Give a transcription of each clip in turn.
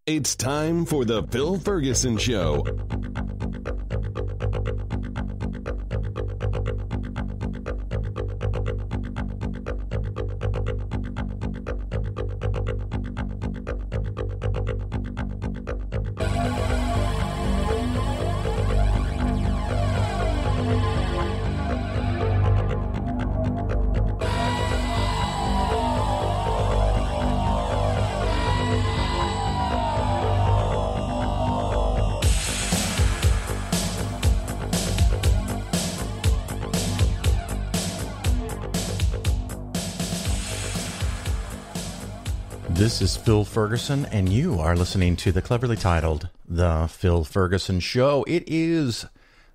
It's time for the Phil Ferguson Show. This is Phil Ferguson, and you are listening to the cleverly titled The Phil Ferguson Show. It is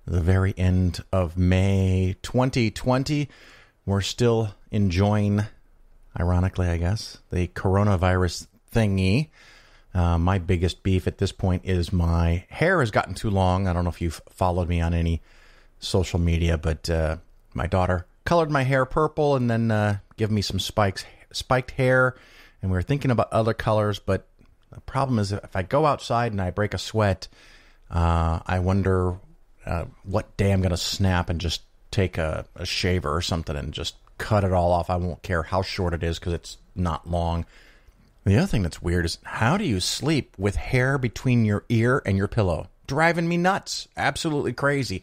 the very end of May 2020. We're still enjoying, ironically, I guess, the coronavirus thingy. My biggest beef at this point is my hair has gotten too long. I don't know if you've followed me on any social media, but my daughter colored my hair purple and then gave me some spiked hair. And we were thinking about other colors, but the problem is if I go outside and I break a sweat, I wonder what day I'm going to snap and just take a shaver or something and just cut it all off. I won't care how short it is because it's not long. The other thing that's weird is how do you sleep with hair between your ear and your pillow? Driving me nuts. Absolutely crazy.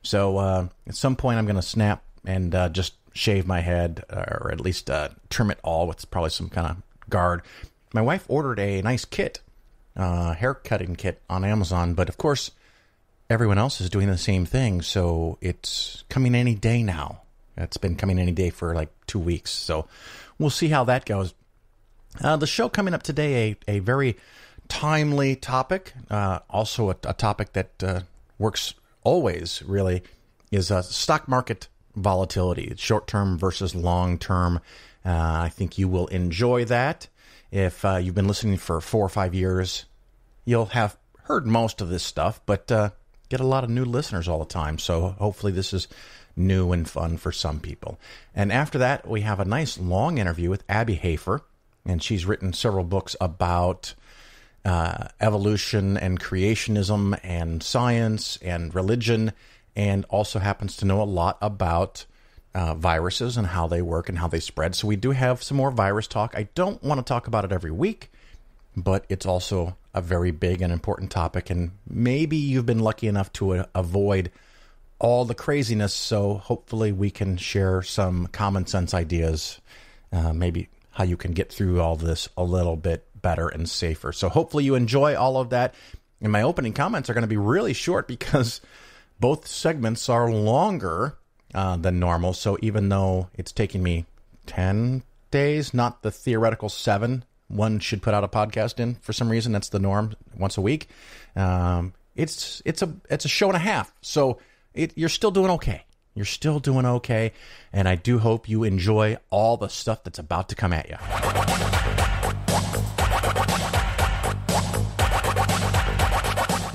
So at some point I'm going to snap and just shave my head or at least trim it all with probably some kind of guard. My wife ordered a nice kit, hair cutting kit on Amazon, but of course everyone else is doing the same thing, so it's coming any day now. It's been coming any day for like 2 weeks, so we'll see how that goes. The show coming up today, a very timely topic, also a topic that works always, really, is stock market volatility, short-term versus long-term. I think you will enjoy that. If you've been listening for 4 or 5 years, you'll have heard most of this stuff, but get a lot of new listeners all the time. So hopefully this is new and fun for some people. And after that, we have a nice long interview with Abby Hafer, and she's written several books about evolution and creationism and science and religion, and also happens to know a lot about viruses and how they work and how they spread. So we do have some more virus talk. I don't want to talk about it every week, but it's also a very big and important topic. And maybe you've been lucky enough to avoid all the craziness. So hopefully we can share some common sense ideas, maybe how you can get through all this a little bit better and safer. So hopefully you enjoy all of that. And my opening comments are going to be really short because both segments are longer than normal. So even though it's taking me 10 days, not the theoretical 7, one should put out a podcast in for some reason. That's the norm, once a week. It's a show and a half. So you're still doing okay. You're still doing okay. And I do hope you enjoy all the stuff that's about to come at you.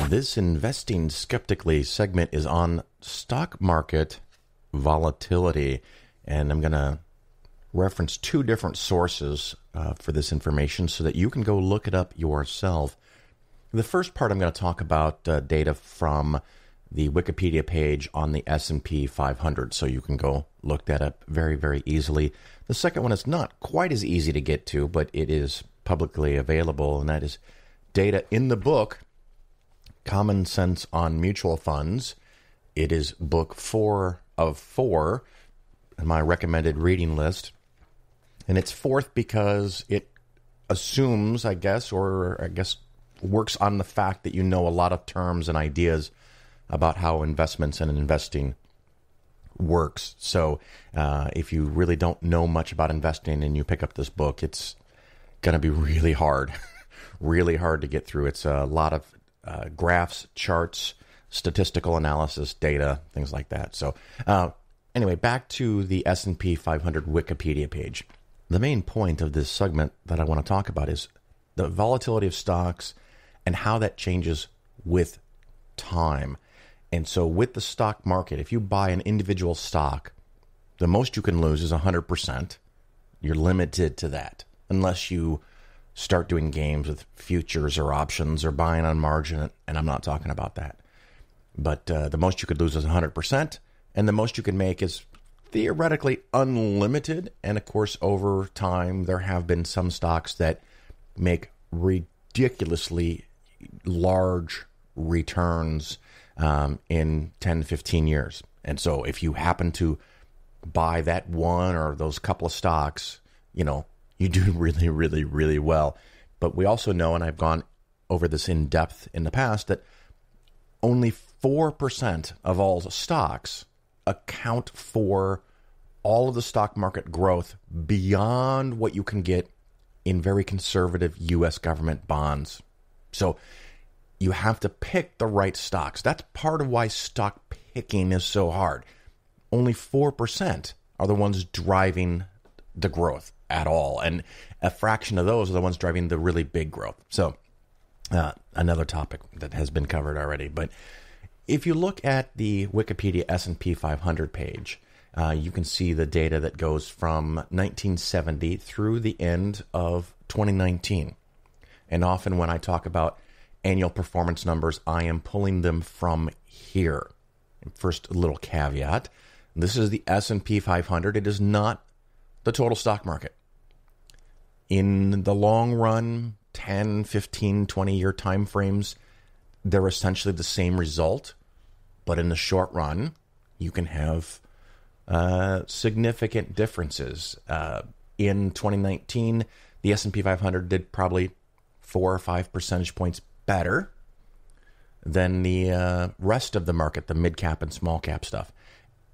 This Investing Skeptically segment is on stock market volatility, and I'm going to reference 2 different sources for this information so that you can go look it up yourself. The first part I'm going to talk about data from the Wikipedia page on the S&P 500, so you can go look that up very, very easily. The second one is not quite as easy to get to, but it is publicly available, and that is data in the book, Common Sense on Mutual Funds. It is book 4 of 4 in my recommended reading list. And it's 4th because it assumes, I guess works on the fact that you know a lot of terms and ideas about how investments and investing works. So if you really don't know much about investing and you pick up this book, it's going to be really hard, really hard to get through. It's a lot of graphs, charts, statistical analysis, data, things like that. So anyway, back to the S&P 500 Wikipedia page. The main point of this segment that I want to talk about is the volatility of stocks and how that changes with time. And so with the stock market, if you buy an individual stock, the most you can lose is 100%. You're limited to that unless you start doing games with futures or options or buying on margin, and I'm not talking about that. But the most you could lose is 100%, and the most you can make is theoretically unlimited. And of course, over time, there have been some stocks that make ridiculously large returns in 10, 15 years. And so if you happen to buy that one or those couple of stocks, you do really, really, really well. But we also know, and I've gone over this in depth in the past, that only 4% of all the stocks account for all of the stock market growth beyond what you can get in very conservative U.S. government bonds. So you have to pick the right stocks. That's part of why stock picking is so hard. Only 4% are the ones driving the growth at all. And a fraction of those are the ones driving the really big growth. So another topic that has been covered already. But if you look at the Wikipedia S&P 500 page, you can see the data that goes from 1970 through the end of 2019. And often when I talk about annual performance numbers, I am pulling them from here. First, a little caveat. This is the S&P 500. It is not the total stock market. In the long run, 10, 15, 20-year time frames, they're essentially the same result. But in the short run, you can have significant differences. In 2019, the S&P 500 did probably 4 or 5 percentage points better than the rest of the market, the mid-cap and small-cap stuff.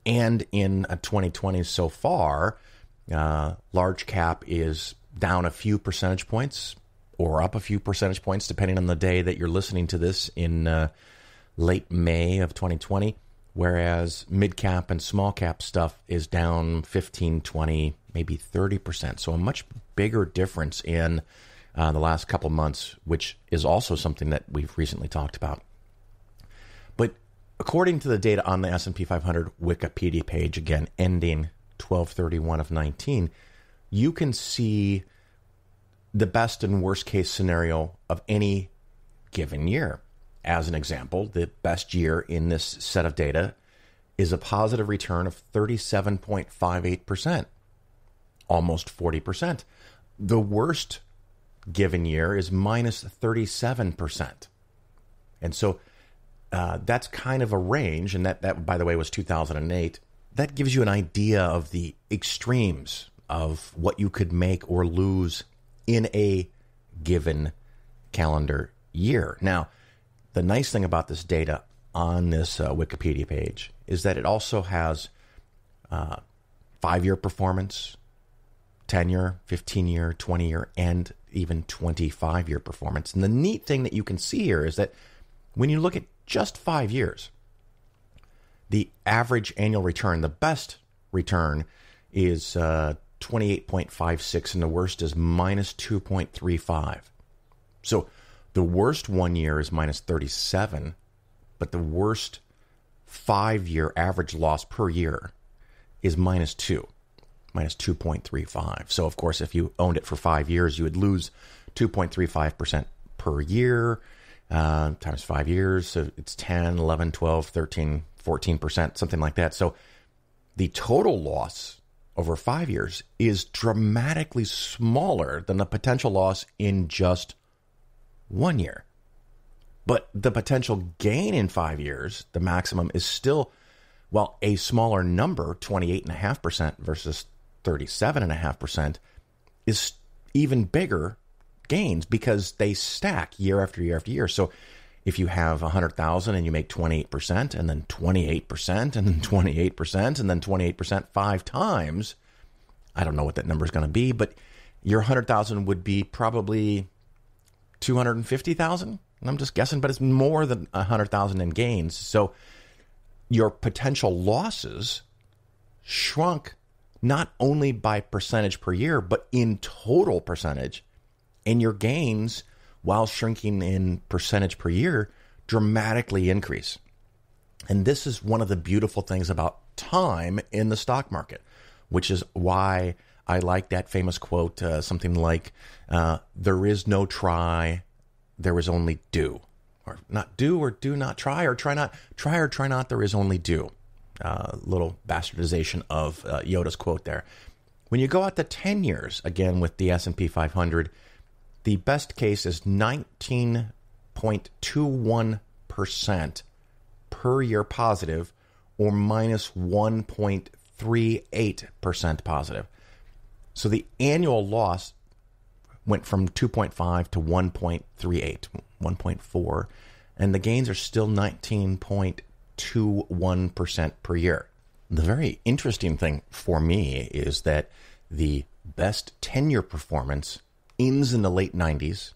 And in 2020 so far, large cap is down a few percentage points or up a few percentage points, depending on the day that you're listening to this in late May of 2020, whereas mid-cap and small-cap stuff is down 15, 20, maybe 30%. So a much bigger difference in the last couple months, which is also something that we've recently talked about. But according to the data on the S&P 500 Wikipedia page, again, ending 12/31 of 19, you can see the best and worst case scenario of any given year. As an example, the best year in this set of data is a positive return of 37.58%, almost 40%. The worst given year is minus 37%. And so that's kind of a range, and that by the way, was 2008. That gives you an idea of the extremes of what you could make or lose in a given calendar year. Now, the nice thing about this data on this Wikipedia page is that it also has 5-year performance, 10-year, 15-year, 20-year, and even 25-year performance. And the neat thing that you can see here is that when you look at just 5 years, the average annual return, the best return, is 28.56, and the worst is minus 2.35. So the worst 1 year is minus 37, but the worst 5-year average loss per year is minus 2.35. So, of course, if you owned it for 5 years, you would lose 2.35% per year times 5 years. So it's 10, 11, 12, 13, 14%, something like that. So the total loss over 5 years is dramatically smaller than the potential loss in just 1 year. But the potential gain in 5 years, the maximum, is still, well, a smaller number, 28.5% versus 37.5%, is even bigger gains because they stack year after year after year. So if you have 100,000 and you make 28%, and then 28%, and then 28%, and then 28% 5 times, I don't know what that number is going to be, but your 100,000 would be probably 250,000. I'm just guessing, but it's more than 100,000 in gains. So your potential losses shrunk not only by percentage per year, but in total percentage. And your gains, while shrinking in percentage per year, dramatically increase. And this is one of the beautiful things about time in the stock market, which is why I like that famous quote, something like, there is no try, there is only do. Or not do or do not try, or try not, there is only do. Little bastardization of Yoda's quote there. When you go out to 10 years, again with the S&P 500, the best case is 19.21% per year positive, or minus 1.38% positive. So the annual loss went from 2.5 to 1.38, 1.4, and the gains are still 19.21% per year. The very interesting thing for me is that the best 10-year performance ends in the late 90s,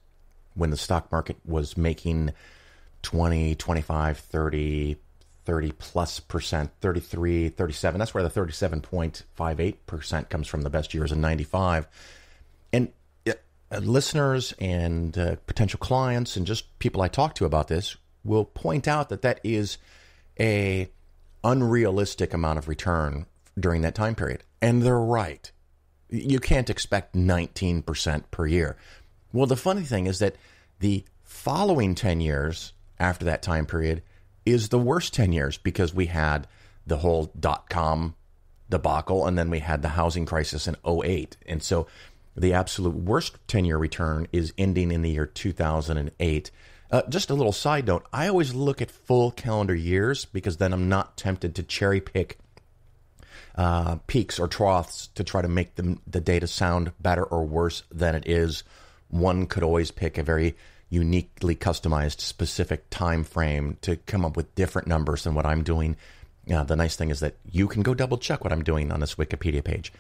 when the stock market was making 20, 25, 30 plus percent, 33, 37. That's where the 37.58% comes from, the best years in 95. And listeners and potential clients and just people I talk to about this will point out that that is a unrealistic amount of return during that time period. And they're right. You can't expect 19% per year. Well, the funny thing is that the following 10 years after that time period is the worst 10 years, because we had the whole .com debacle, and then we had the housing crisis in 2008. And so the absolute worst 10-year return is ending in the year 2008. Just a little side note, I always look at full calendar years, because then I'm not tempted to cherry pick peaks or troughs to try to make the data sound better or worse than it is. One could always pick a very uniquely customized specific time frame to come up with different numbers than what I'm doing. The nice thing is that you can go double check what I'm doing on this Wikipedia page.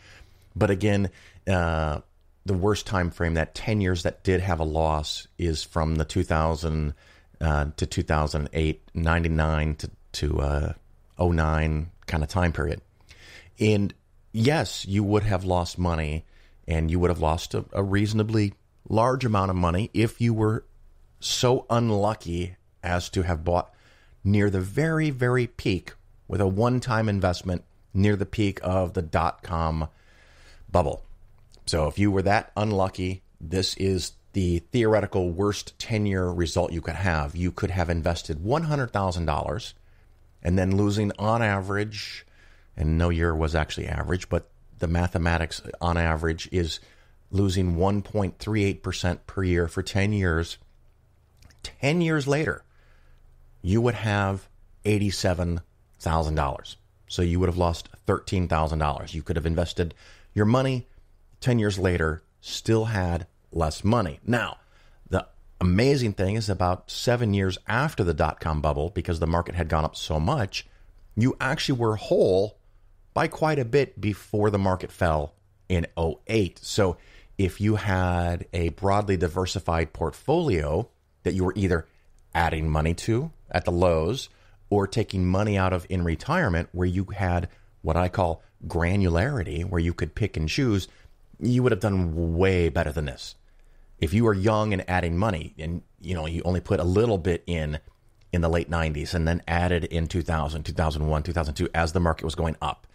But again, the worst time frame, that 10 years that did have a loss, is from the 2000 to 2008, 99 to 09 kind of time period. And yes, you would have lost money, and you would have lost a reasonably large amount of money if you were so unlucky as to have bought near the very, very peak with a one-time investment near the peak of the .com bubble. So if you were that unlucky, this is the theoretical worst 10-year result you could have. You could have invested $100,000 and then losing on average, and no year was actually average, but the mathematics on average is losing 1.38% per year for 10 years. 10 years later, you would have $87,000. So you would have lost $13,000. You could have invested your money 10 years later, still had less money. Now, the amazing thing is about 7 years after the .com bubble, because the market had gone up so much, you actually were whole by quite a bit before the market fell in 2008. So if you had a broadly diversified portfolio that you were either adding money to at the lows or taking money out of in retirement, where you had what I call granularity, where you could pick and choose, you would have done way better than this. If you were young and adding money, and you only put a little bit in the late 90s and then added in 2000, 2001, 2002 as the market was going up,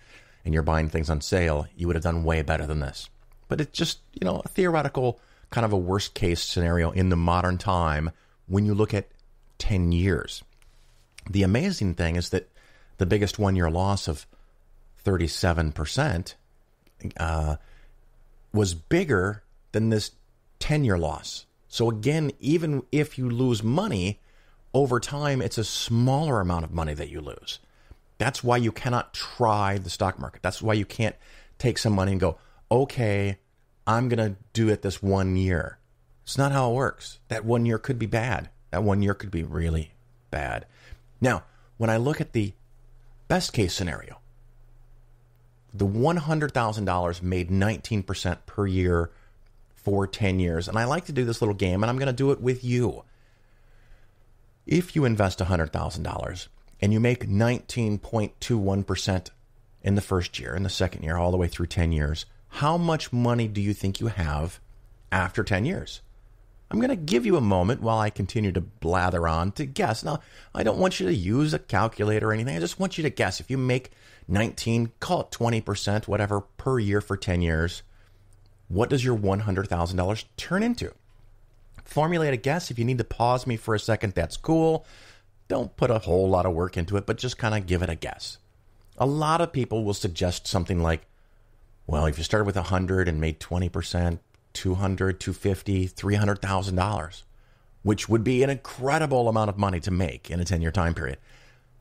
and you're buying things on sale, you would have done way better than this. But it's just, a theoretical kind of a worst case scenario in the modern time when you look at 10 years. The amazing thing is that the biggest 1 year loss of 37% was bigger than this 10-year loss. So again, even if you lose money over time, it's a smaller amount of money that you lose. That's why you cannot try the stock market. That's why you can't take some money and go, okay, I'm going to do it this 1 year. It's not how it works. That 1 year could be bad. That 1 year could be really bad. Now, when I look at the best case scenario, the $100,000 made 19% per year for 10 years. And I like to do this little game, and I'm going to do it with you. If you invest $100,000 and you make 19.21% in the first year, in the second year, all the way through 10 years, how much money do you think you have after 10 years? I'm going to give you a moment while I continue to blather on to guess. Now, I don't want you to use a calculator or anything. I just want you to guess. If you make 19, call it 20%, whatever, per year for 10 years, What does your $100,000 turn into? Formulate a guess. If you need to pause me for a second, that's cool. Don't put a whole lot of work into it, but just kind of give it a guess. A lot of people will suggest something like, well, if you started with 100 and made 20%, 200, 250, $300,000, which would be an incredible amount of money to make in a 10-year time period.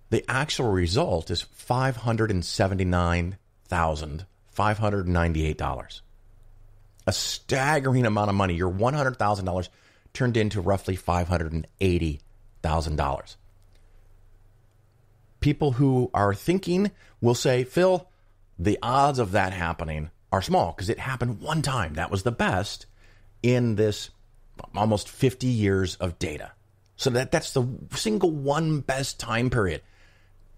The actual result is $579,598. A staggering amount of money. Your $100,000 turned into roughly $580,000. People who are thinking will say, Phil, the odds of that happening are small because it happened one time. That was the best in this almost 50 years of data. So that's the single one best time period.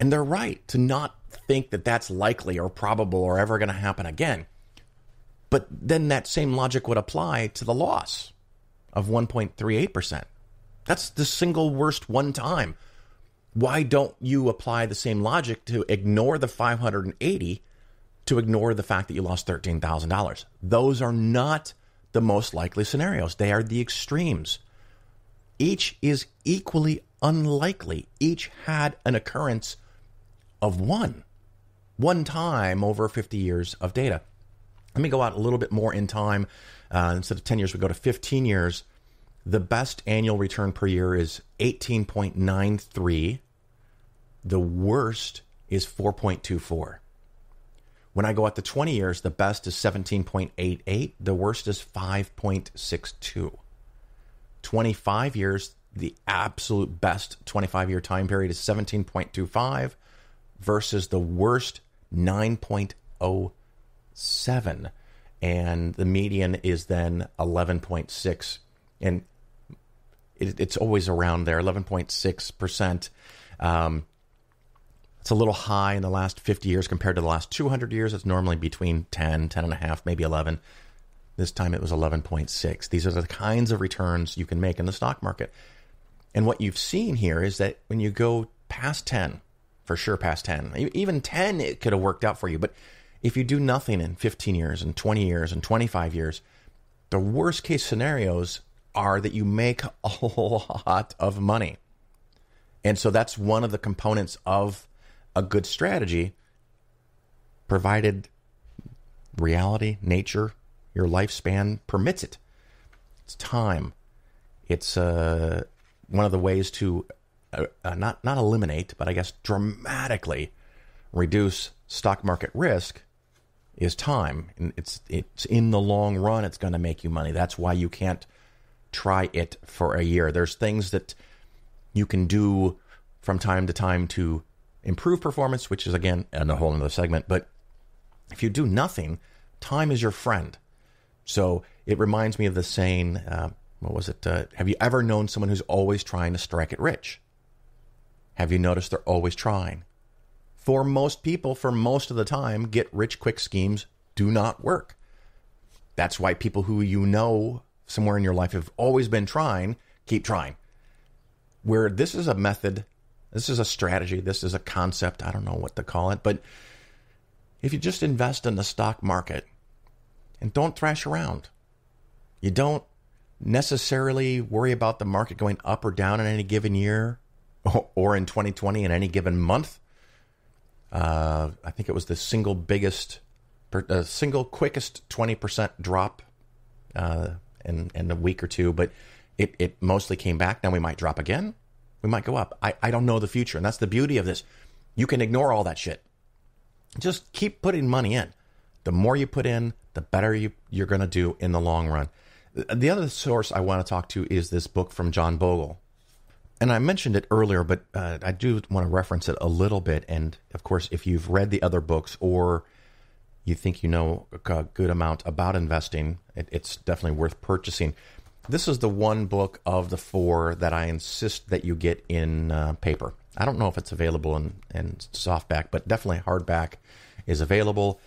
And they're right to not think that that's likely or probable or ever going to happen again. But then that same logic would apply to the loss of 1.38%. That's the single worst one time. Why don't you apply the same logic to ignore the 580 to ignore the fact that you lost $13,000? Those are not the most likely scenarios. They are the extremes. Each is equally unlikely. Each had an occurrence of one time over 50 years of data. Let me go out a little bit more in time. Instead of 10 years, we go to 15 years. The best annual return per year is 18.93. The worst is 4.24. When I go out to 20 years, the best is 17.88. The worst is 5.62. 25 years, the absolute best 25-year time period is 17.25 versus the worst 9.07. And the median is then 11.6. And it's always around there, 11.6%. It's a little high in the last 50 years compared to the last 200 years. It's normally between 10, 10.5, maybe 11. This time it was 11.6. These are the kinds of returns you can make in the stock market. And what you've seen here is that when you go past 10, for sure past 10, even 10 it could have worked out for you. But if you do nothing in 15 years and 20 years and 25 years, the worst case scenarios are that you make a whole lot of money. And so that's one of the components of a good strategy, provided reality, nature, your lifespan permits it. It's time. It's one of the ways to not eliminate, but I guess dramatically reduce stock market risk is time. And it's in the long run, it's going to make you money. That's why you can't try it for a year. There's things that you can do from time to time to improve performance, which is, again, a whole other segment. But if you do nothing, time is your friend. So it reminds me of the saying, what was it? Have you ever known someone who's always trying to strike it rich? Have you noticed they're always trying? For most people, for most of the time, get-rich-quick schemes do not work. That's why people who you know somewhere in your life have always been trying, keep trying. Where this is a method, this is a strategy, this is a concept, I don't know what to call it, but if you just invest in the stock market and don't thrash around, you don't necessarily worry about the market going up or down in any given year or in 2020 in any given month. I think it was the single quickest 20% drop in a week or two, but it mostly came back. Now we might drop again. We might go up. I don't know the future. And that's the beauty of this. You can ignore all that shit. Just keep putting money in. The more you put in, the better you're going to do in the long run. The other source I want to talk to is this book from John Bogle. And I mentioned it earlier, but I do want to reference it a little bit. And, of course, if you've read the other books or you think you know a good amount about investing, it's definitely worth purchasing. This is the one book of the four that I insist that you get in paper. I don't know if it's available in softback, but definitely hardback is available.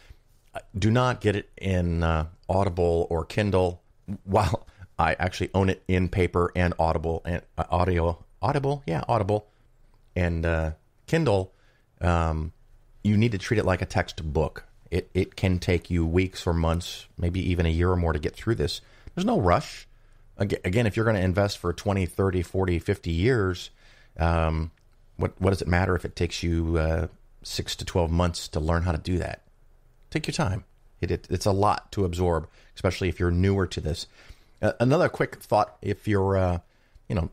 Do not get it in Audible or Kindle. While I actually own it in paper and Audible and Audible and Kindle, you need to treat it like a textbook. It can take you weeks or months, maybe even a year or more to get through this. There's no rush. Again, if you're going to invest for 20, 30, 40, 50 years, what does it matter if it takes you 6 to 12 months to learn how to do that? Take your time. It's a lot to absorb, especially if you're newer to this. Another quick thought, if you're,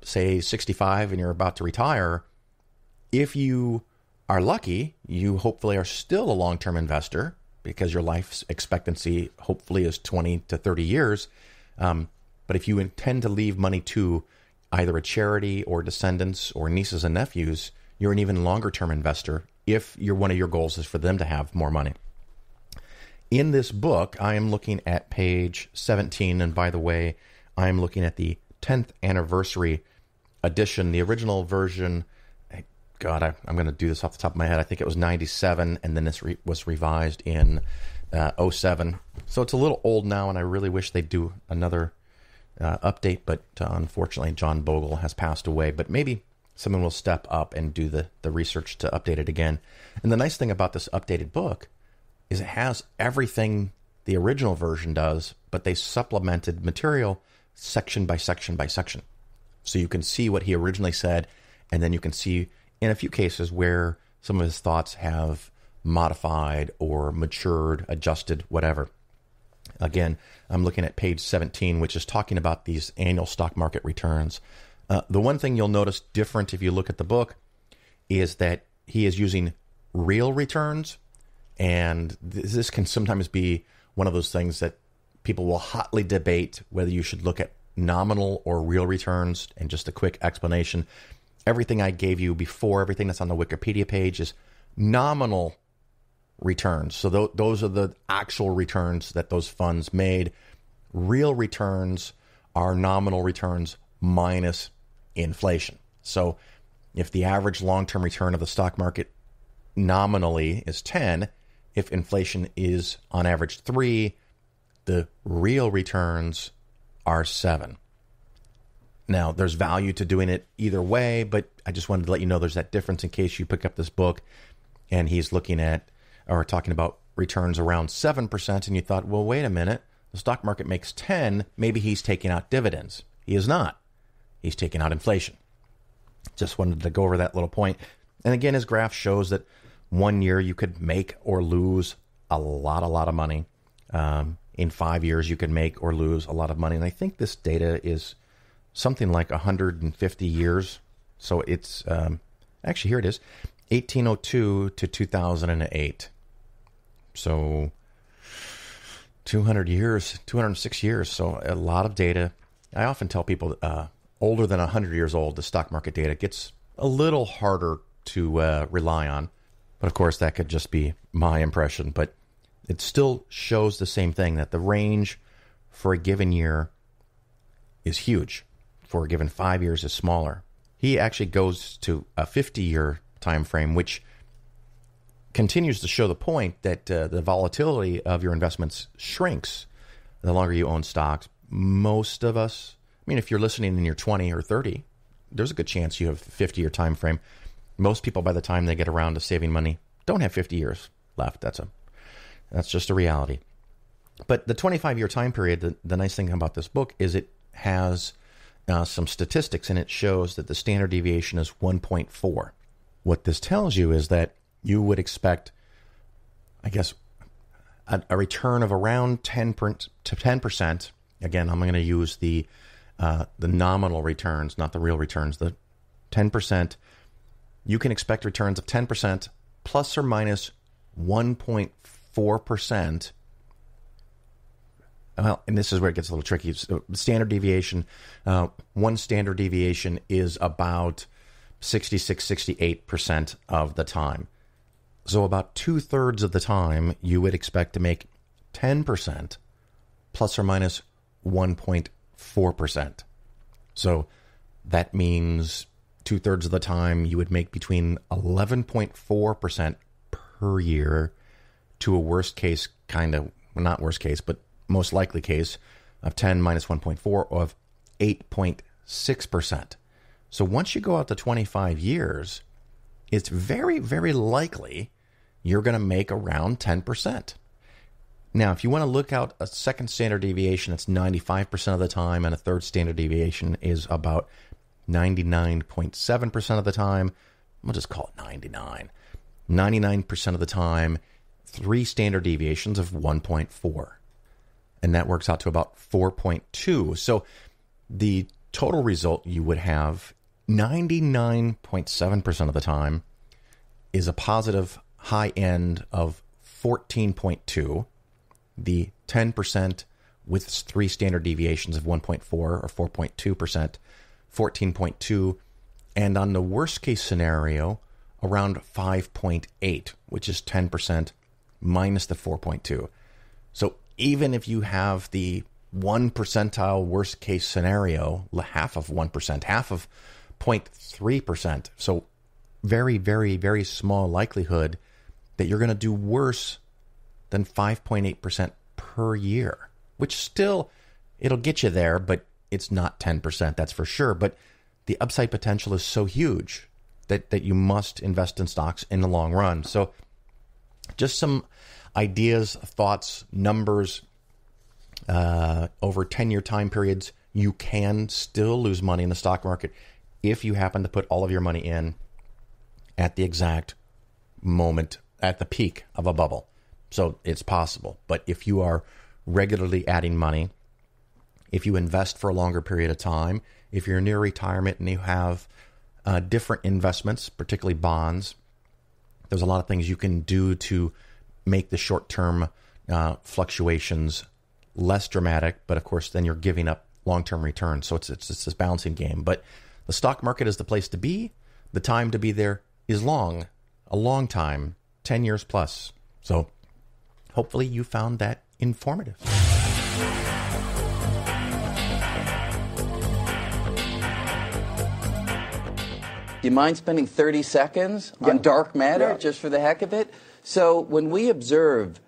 say 65 and you're about to retire, if you are lucky, you hopefully are still a long-term investor because your life expectancy hopefully is 20 to 30 years. But if you intend to leave money to either a charity or descendants or nieces and nephews, you're an even longer-term investor if one of your goals is for them to have more money. In this book, I am looking at page 17, and by the way, I am looking at the 10th anniversary edition. The original version, I'm going to do this off the top of my head. I think it was 97, and then this was revised in 07. So it's a little old now, and I really wish they'd do another update, but unfortunately, John Bogle has passed away. But maybe someone will step up and do the research to update it again. And the nice thing about this updated book is it has everything the original version does, but they supplemented material section by section by section. So you can see what he originally said, and then you can see in a few cases where some of his thoughts have modified or matured, adjusted, whatever. Again, I'm looking at page 17, which is talking about these annual stock market returns. The one thing you'll notice different if you look at the book is that he is using real returns, and this can sometimes be one of those things that people will hotly debate whether you should look at nominal or real returns. And just a quick explanation, everything I gave you before, everything that's on the Wikipedia page is nominal returns. So those are the actual returns that those funds made. Real returns are nominal returns minus inflation. So if the average long-term return of the stock market nominally is 10, if inflation is on average 3, the real returns are 7. Now, there's value to doing it either way, but I just wanted to let you know there's that difference in case you pick up this book and he's looking at or talking about returns around 7%, and you thought, well, wait a minute, the stock market makes 10, maybe he's taking out dividends. He is not. He's taking out inflation. Just wanted to go over that little point. And again, his graph shows that 1 year you could make or lose a lot of money. In 5 years, you could make or lose a lot of money. And I think this data is something like 150 years. So it's, actually, here it is, 1802 to 2008. So 200 years, 206 years. So a lot of data. I often tell people older than 100 years old, the stock market data gets a little harder to rely on. But of course, that could just be my impression. But it still shows the same thing, that the range for a given year is huge. For a given 5 years is smaller. He actually goes to a 50-year time frame, which continues to show the point that the volatility of your investments shrinks the longer you own stocks. Most of us, I mean, if you're listening and you're 20 or 30, there's a good chance you have a 50-year time frame. Most people, by the time they get around to saving money, don't have 50 years left. That's just a reality. But the 25-year time period, the nice thing about this book is it has some statistics, and it shows that the standard deviation is 1.4. What this tells you is that you would expect, I guess, a return of around 10%. Again, I'm going to use the nominal returns, not the real returns. The 10%, you can expect returns of 10% plus or minus 1.4%. Well, and this is where it gets a little tricky. So standard deviation, one standard deviation is about 66, 68% of the time. So about 2/3 of the time, you would expect to make 10% plus or minus 1.4%. So that means 2/3 of the time you would make between 11.4% per year to a worst case not worst case, but most likely case of 10 minus 1.4 of 8.6%. So once you go out to 25 years, it's very, very likely you're going to make around 10%. Now, if you want to look out a second standard deviation, it's 95% of the time, and a third standard deviation is about 99.7% of the time. We'll just call it 99. 99% of the time, 3 standard deviations of 1.4. And that works out to about 4.2. So the total result you would have 99.7% of the time is a positive high end of 14.2. The 10% with 3 standard deviations of 1.4 or 4.2%, 14.2. And on the worst case scenario, around 5.8, which is 10% minus the 4.2. So even if you have the 1 percentile worst case scenario, half of 1%, half of 0.3%, so very, very, very small likelihood that you're going to do worse than 5.8% per year, which still, it'll get you there, but it's not 10%, that's for sure. But the upside potential is so huge that you must invest in stocks in the long run. So just some ideas, thoughts, numbers. Over 10-year time periods, you can still lose money in the stock market if you happen to put all of your money in at the exact moment, at the peak of a bubble. So it's possible. But if you are regularly adding money, if you invest for a longer period of time, if you're near retirement and you have different investments, particularly bonds, there's a lot of things you can do to make the short-term fluctuations less dramatic, but of course then you're giving up long-term returns. So it's this balancing game. But the stock market is the place to be. The time to be there is long, a long time, 10 years plus. So hopefully you found that informative. Do you mind spending 30 seconds on dark matter just for the heck of it? So when we observe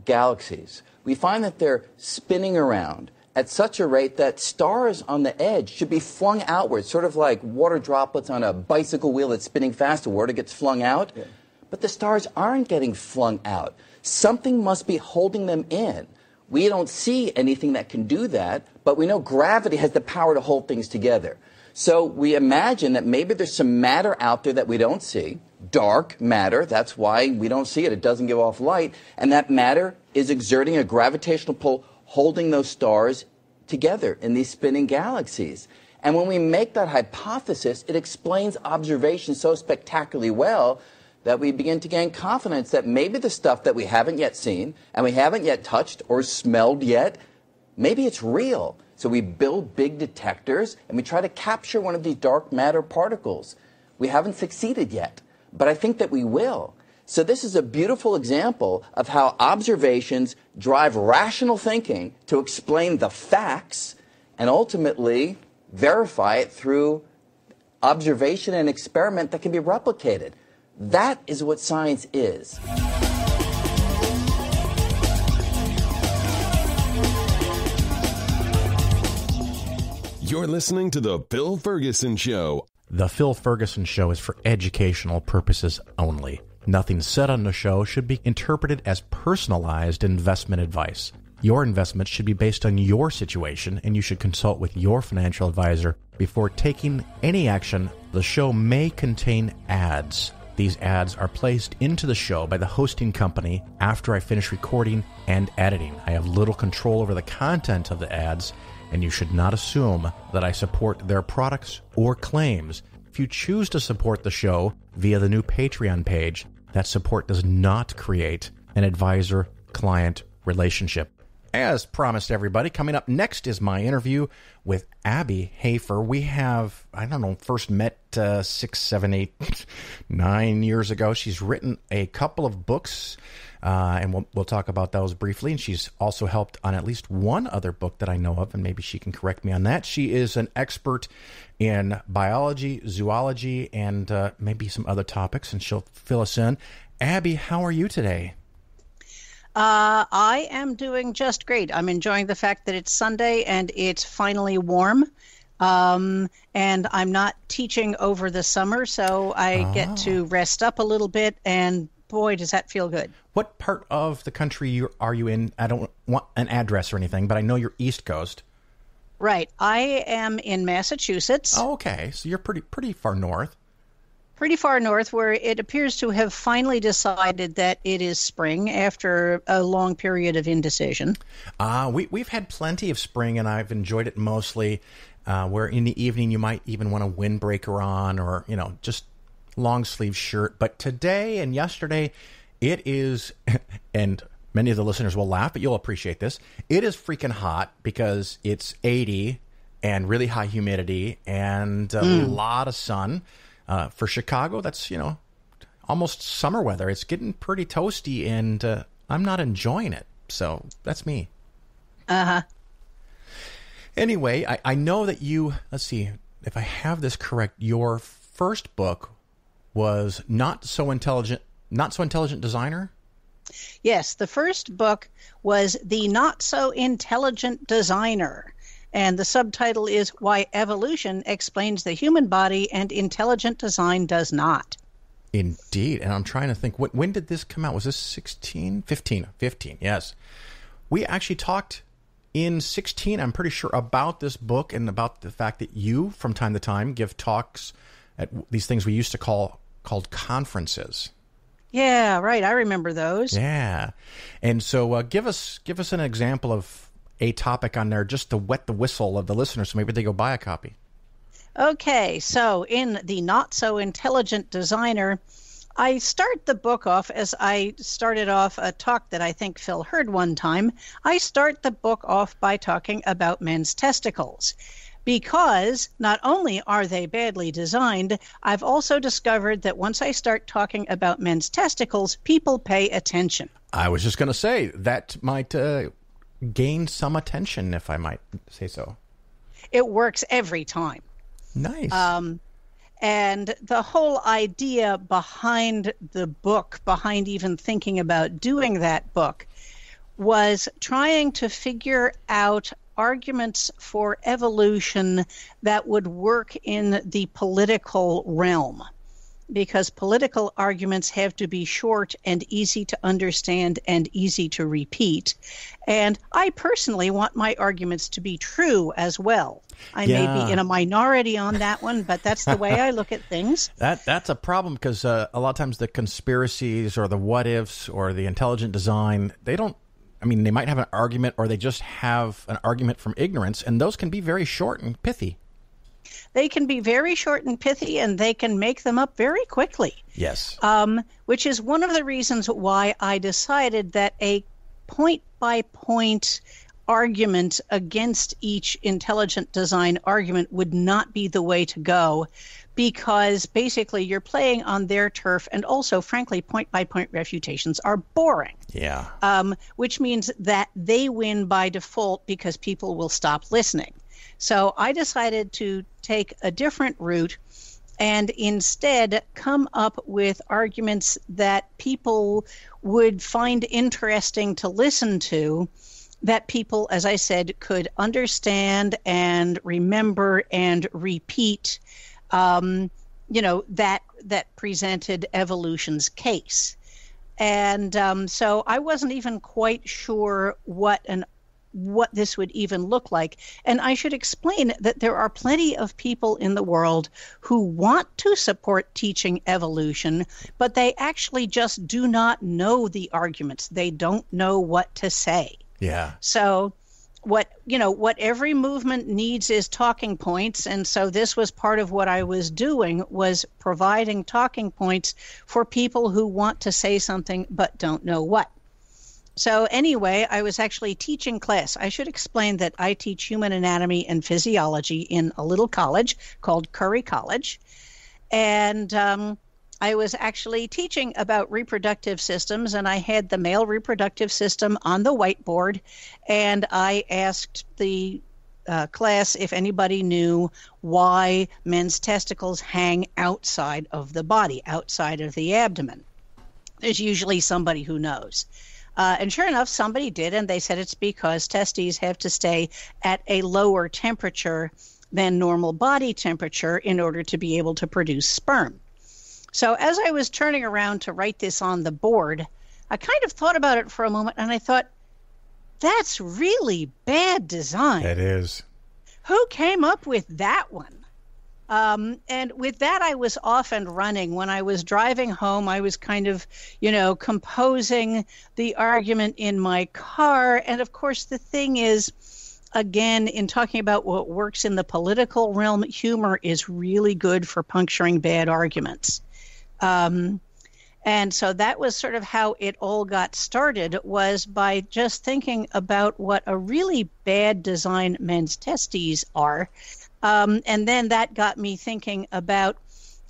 galaxies, we find that they're spinning around at such a rate that stars on the edge should be flung outward, sort of like water droplets on a bicycle wheel that's spinning fast, the water gets flung out. Yeah. But the stars aren't getting flung out. Something must be holding them in. We don't see anything that can do that, but we know gravity has the power to hold things together. So we imagine that maybe there's some matter out there that we don't see, dark matter. That's why we don't see it. It doesn't give off light. And that matter is exerting a gravitational pull, holding those stars together in these spinning galaxies. And when we make that hypothesis, it explains observation so spectacularly well that we begin to gain confidence that maybe the stuff that we haven't yet seen and we haven't yet touched or smelled yet, maybe it's real. So we build big detectors and we try to capture one of these dark matter particles. We haven't succeeded yet, but I think that we will. So this is a beautiful example of how observations drive rational thinking to explain the facts and ultimately verify it through observation and experiment that can be replicated. That is what science is. You're listening to The Phil Ferguson Show. The Phil Ferguson Show is for educational purposes only. Nothing said on the show should be interpreted as personalized investment advice. Your investments should be based on your situation, and you should consult with your financial advisor before taking any action. The show may contain ads. These ads are placed into the show by the hosting company after I finish recording and editing. I have little control over the content of the ads, and you should not assume that I support their products or claims. If you choose to support the show via the new Patreon page, that support does not create an advisor-client relationship. As promised, everybody, coming up next is my interview with Abby Hafer. We have, first met 6, 7, 8, 9 years ago. She's written a couple of books, and we'll talk about those briefly. And she's also helped on at least one other book that I know of, and maybe she can correct me on that. She is an expert in biology, zoology, and maybe some other topics, and she'll fill us in. Abby, how are you today? I am doing just great. I'm enjoying the fact that it's Sunday and it's finally warm. And I'm not teaching over the summer, so I get to rest up a little bit and boy, does that feel good. What part of the country are you in? I don't want an address or anything, but I know you're East Coast. Right. I am in Massachusetts. Oh, okay. So you're pretty far north. Pretty far north, where it appears to have finally decided that it is spring after a long period of indecision. We've had plenty of spring, and I've enjoyed it mostly. Where in the evening you might even want a windbreaker on, or just long sleeve shirt. But today and yesterday, it is, and many of the listeners will laugh, but you'll appreciate this. It is freaking hot because it's 80 and really high humidity and a lot of sun. For Chicago, that's, almost summer weather. It's getting pretty toasty, and I'm not enjoying it. So that's me. Uh-huh. Anyway, I know that let's see if I have this correct. Your first book was Not So Intelligent Designer? Yes, the first book was The Not So Intelligent Designer. And the subtitle is Why Evolution Explains the Human Body and Intelligent Design Does Not. Indeed. And I'm trying to think, when did this come out? Was this 16? 15, yes. We actually talked in 16, I'm pretty sure, about this book and about the fact that you, from time to time, give talks at these things we used to called conferences. Yeah, right. I remember those. Yeah. And so give us an example of a topic on there just to wet the whistle of the listeners so maybe they go buy a copy. Okay, so in The Not So Intelligent Designer, I start the book off as I started off a talk that I think Phil heard one time. I start the book off by talking about men's testicles. Because not only are they badly designed, I've also discovered that once I start talking about men's testicles, people pay attention. I was just going to say that might gain some attention, if I might say so. It works every time. Nice. And the whole idea behind the book, behind even thinking about doing that book, was trying to figure out arguments for evolution that would work in the political realm. Because political arguments have to be short and easy to understand and easy to repeat. And I personally want my arguments to be true as well. I may be in a minority on that one, but that's the way I look at things. That's a problem because a lot of times the conspiracies or the what-ifs or the intelligent design, they might have an argument or they just have an argument from ignorance, and those can be very short and pithy. They can be very short and pithy, and they can make them up very quickly. Yes. Which is one of the reasons why I decided that a point-by-point argument against each intelligent design argument would not be the way to go, because basically you're playing on their turf, and also, frankly, point-by-point refutations are boring. Yeah. Which means that they win by default because people will stop listening. So I decided to take a different route and instead come up with arguments that people would find interesting to listen to, that people, as I said, could understand and remember and repeat, that presented evolution's case. And so I wasn't even quite sure what this would even look like. And I should explain that there are plenty of people in the world who want to support teaching evolution, but they actually just do not know the arguments. They don't know what to say. Yeah. So what every movement needs is talking points. And so this was part of what I was doing, was providing talking points for people who want to say something but don't know what. So anyway, I was actually teaching class. I should explain that I teach human anatomy and physiology in a little college called Curry College. And I was actually teaching about reproductive systems, and I had the male reproductive system on the whiteboard, and I asked the class if anybody knew why men's testicles hang outside of the body, outside of the abdomen. There's usually somebody who knows. And sure enough, somebody did, and they said it's because testes have to stay at a lower temperature than normal body temperature in order to be able to produce sperm. So as I was turning around to write this on the board, I kind of thought about it for a moment, and I thought, that's really bad design. It is. Who came up with that one? And with that, I was off and running. When I was driving home, I was kind of, composing the argument in my car. And of course, the thing is, again, in talking about what works in the political realm, humor is really good for puncturing bad arguments. And so that was sort of how it all got started, was by just thinking about what a really bad design men's testes are. And then that got me thinking about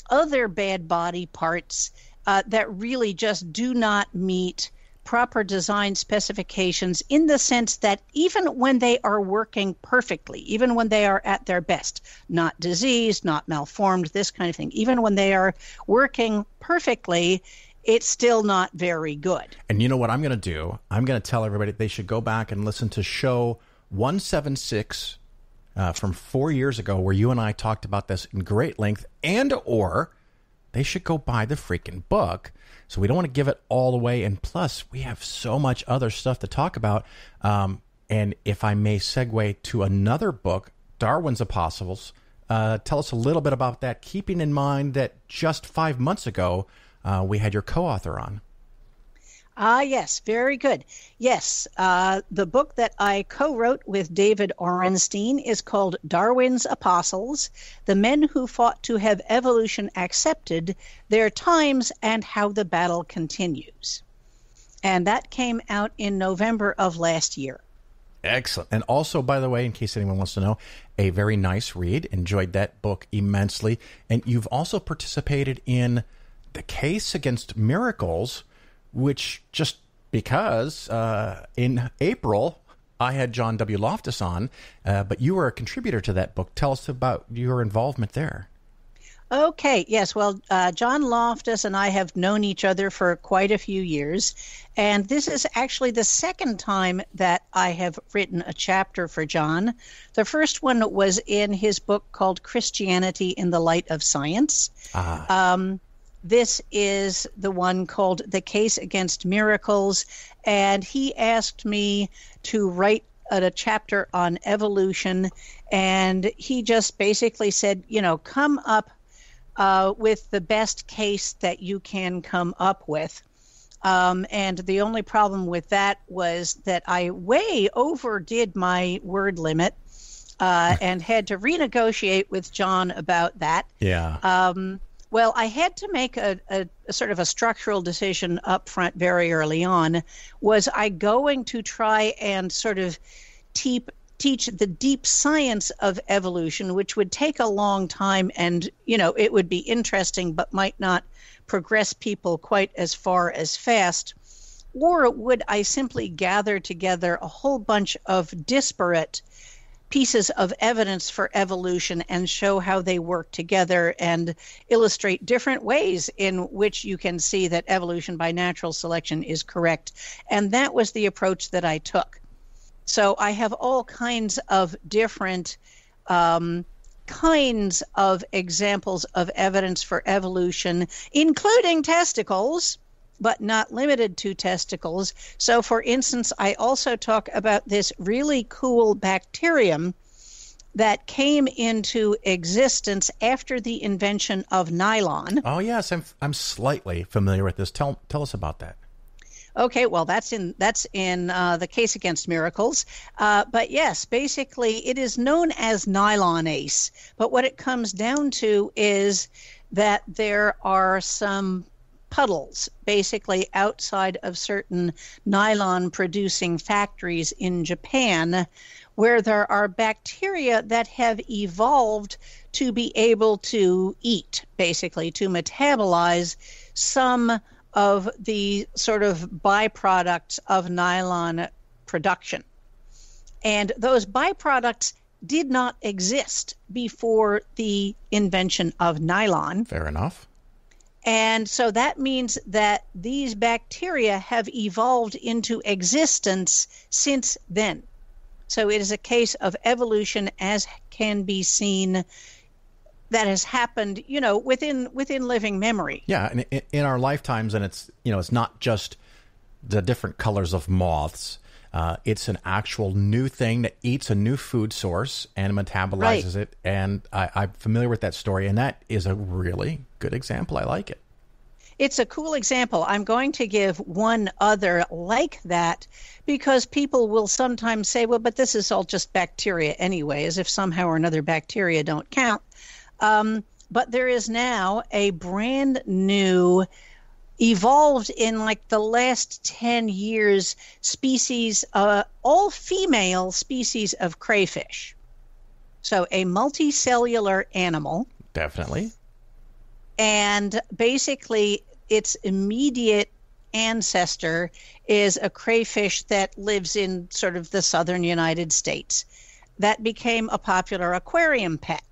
other bad body parts that really just do not meet proper design specifications, in the sense that even when they are working perfectly, even when they are at their best, not diseased, not malformed, this kind of thing, even when they are working perfectly, it's still not very good. And you know what I'm going to do? I'm going to tell everybody they should go back and listen to show 176 from 4 years ago, where you and I talked about this in great length, or they should go buy the freaking book. So we don't want to give it all away. And plus, we have so much other stuff to talk about. And if I may segue to another book, Darwin's Apostles, tell us a little bit about that, keeping in mind that just 5 months ago, we had your co-author on. Yes, very good. Yes, the book that I co-wrote with David Orenstein is called Darwin's Apostles, The Men Who Fought to Have Evolution Accepted, Their Times, and How the Battle Continues. And that came out in November of last year. Excellent. And also, by the way, in case anyone wants to know, a very nice read. Enjoyed that book immensely. And you've also participated in The Case Against Miracles, which just because in April I had John W. Loftus on, but you were a contributor to that book. Tell us about your involvement there. Okay, yes. Well, John Loftus and I have known each other for quite a few years, and this is actually the second time that I have written a chapter for John. The first one was in his book called Christianity in the Light of Science. This is the one called The Case Against Miracles, and he asked me to write a chapter on evolution, and he just basically said, come up with the best case that you can come up with. And the only problem with that was that I way overdid my word limit and had to renegotiate with John about that. Yeah. Well, I had to make a sort of a structural decision up front very early on. Was I going to try and sort of teach the deep science of evolution, which would take a long time and, it would be interesting but might not progress people quite as far as fast? Or would I simply gather together a whole bunch of disparate pieces of evidence for evolution and show how they work together and illustrate different ways in which you can see that evolution by natural selection is correct? And that was the approach that I took. So I have all kinds of different kinds of examples of evidence for evolution, including testicles, but not limited to testicles. So, for instance, I also talk about this really cool bacterium that came into existence after the invention of nylon. Oh, yes, I'm slightly familiar with this. Tell us about that. Okay, well, that's in The Case Against Miracles. But yes, basically, it is known as nylonase. But what it comes down to is that there are some puddles, basically outside of certain nylon-producing factories in Japan, where there are bacteria that have evolved to be able to eat, basically, to metabolize some of the sort of byproducts of nylon production. And those byproducts did not exist before the invention of nylon. Fair enough. And so that means that these bacteria have evolved into existence since then. So it is a case of evolution as can be seen that has happened, within living memory. Yeah, and in our lifetimes, and it's not just the different colors of moths. It's an actual new thing that eats a new food source and metabolizes it. And I'm familiar with that story, and that is a really good example. I like it. It's a cool example. I'm going to give one other like that because people will sometimes say, well, but this is all just bacteria anyway, as if somehow or another bacteria don't count. But there is now a brand new, evolved in like the last 10 years, species, all female species of crayfish. So a multicellular animal. Definitely. And basically, its immediate ancestor is a crayfish that lives in sort of the southern United States. That became a popular aquarium pet.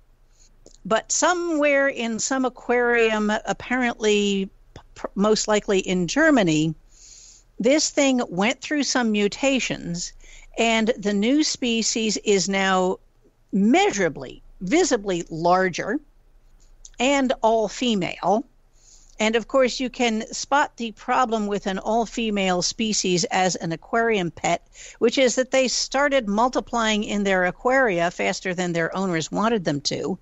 But somewhere in some aquarium, apparently most likely in Germany, this thing went through some mutations, and the new species is now measurably, visibly larger, and all female. And of course, you can spot the problem with an all-female species as an aquarium pet, which is that they started multiplying in their aquaria faster than their owners wanted them to.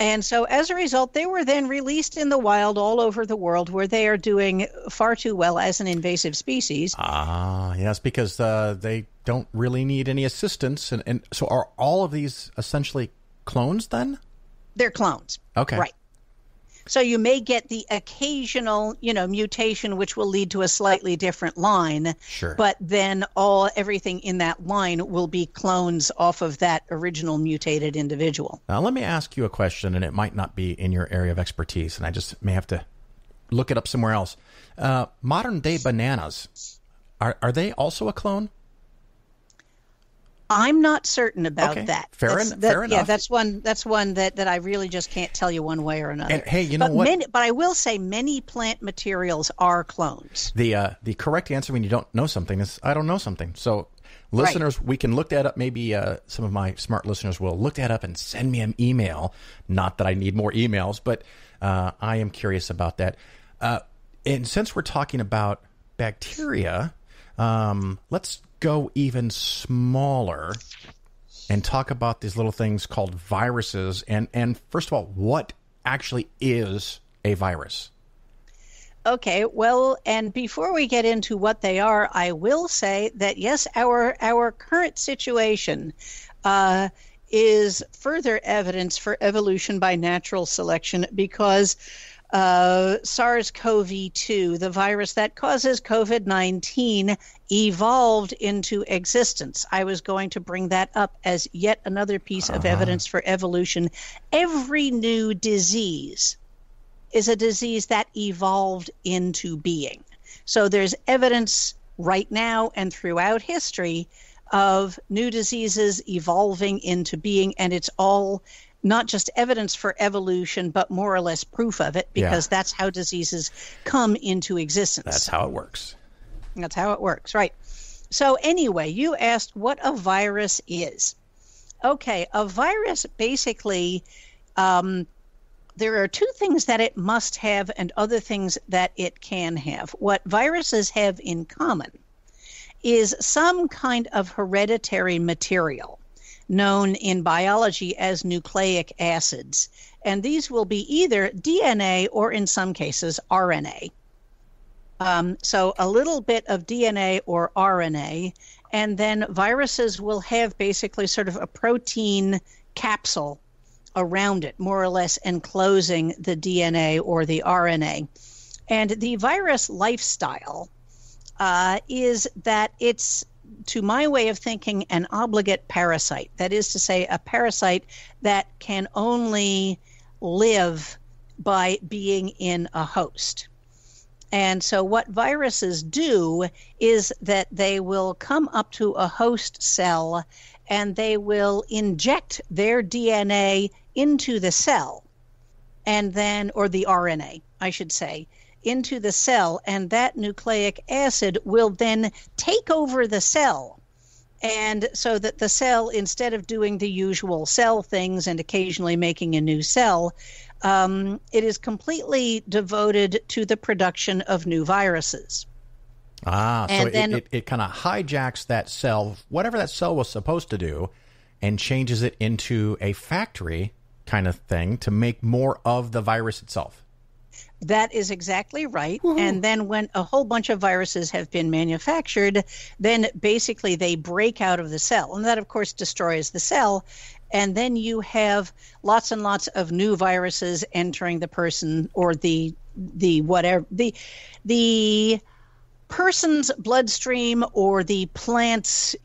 And so as a result, they were then released in the wild all over the world, where they are doing far too well as an invasive species. Yes, because they don't really need any assistance. And so are all of these essentially clones then? They're clones. Okay. Right. So you may get the occasional, mutation, which will lead to a slightly different line. Sure. But then everything in that line will be clones off of that original mutated individual. Now, let me ask you a question, and it might not be in your area of expertise, and I just may have to look it up somewhere else. Modern day bananas, are they also a clone? I'm not certain about that. Fair enough. Yeah, that's one that I really just can't tell you one way or another. And hey, you know what? But I will say many plant materials are clones. The correct answer when you don't know something is I don't know something. So listeners, we can look that up. Maybe some of my smart listeners will look that up and send me an email. Not that I need more emails, but I am curious about that. And since we're talking about bacteria, let's go even smaller and talk about these little things called viruses. And first of all, what actually is a virus? Okay, well, and before we get into what they are, I will say that, yes, our current situation is further evidence for evolution by natural selection, because SARS-CoV-2, the virus that causes COVID-19, evolved into existence. I was going to bring that up as yet another piece of evidence for evolution. Every new disease is a disease that evolved into being. So there's evidence right now and throughout history of new diseases evolving into being, and it's all not just evidence for evolution, but more or less proof of it, because that's how diseases come into existence. That's how it works. That's how it works, right. So anyway, you asked what a virus is. Okay, a virus basically, there are two things that it must have and other things that it can have. What viruses have in common is some kind of hereditary material known in biology as nucleic acids. And these will be either DNA or, in some cases, RNA. So a little bit of DNA or RNA, and then viruses will have basically sort of a protein capsule around it, more or less enclosing the DNA or the RNA. And the virus lifestyle is that it's, to my way of thinking, an obligate parasite. That is to say, a parasite that can only live by being in a host. And so what viruses do is that they will come up to a host cell and they will inject their DNA into the cell, and then, or the RNA, I should say, into the cell, and that nucleic acid will then take over the cell And so that the cell, instead of doing the usual cell things and occasionally making a new cell, it is completely devoted to the production of new viruses. So it kind of hijacks that cell, whatever that cell was supposed to do, and changes it into a factory kind of thing to make more of the virus itself. That is exactly right. Woo-hoo. And then when a whole bunch of viruses have been manufactured, then basically they break out of the cell. And that, of course, destroys the cell. And then you have lots and lots of new viruses entering the person or the person's bloodstream or the plant's,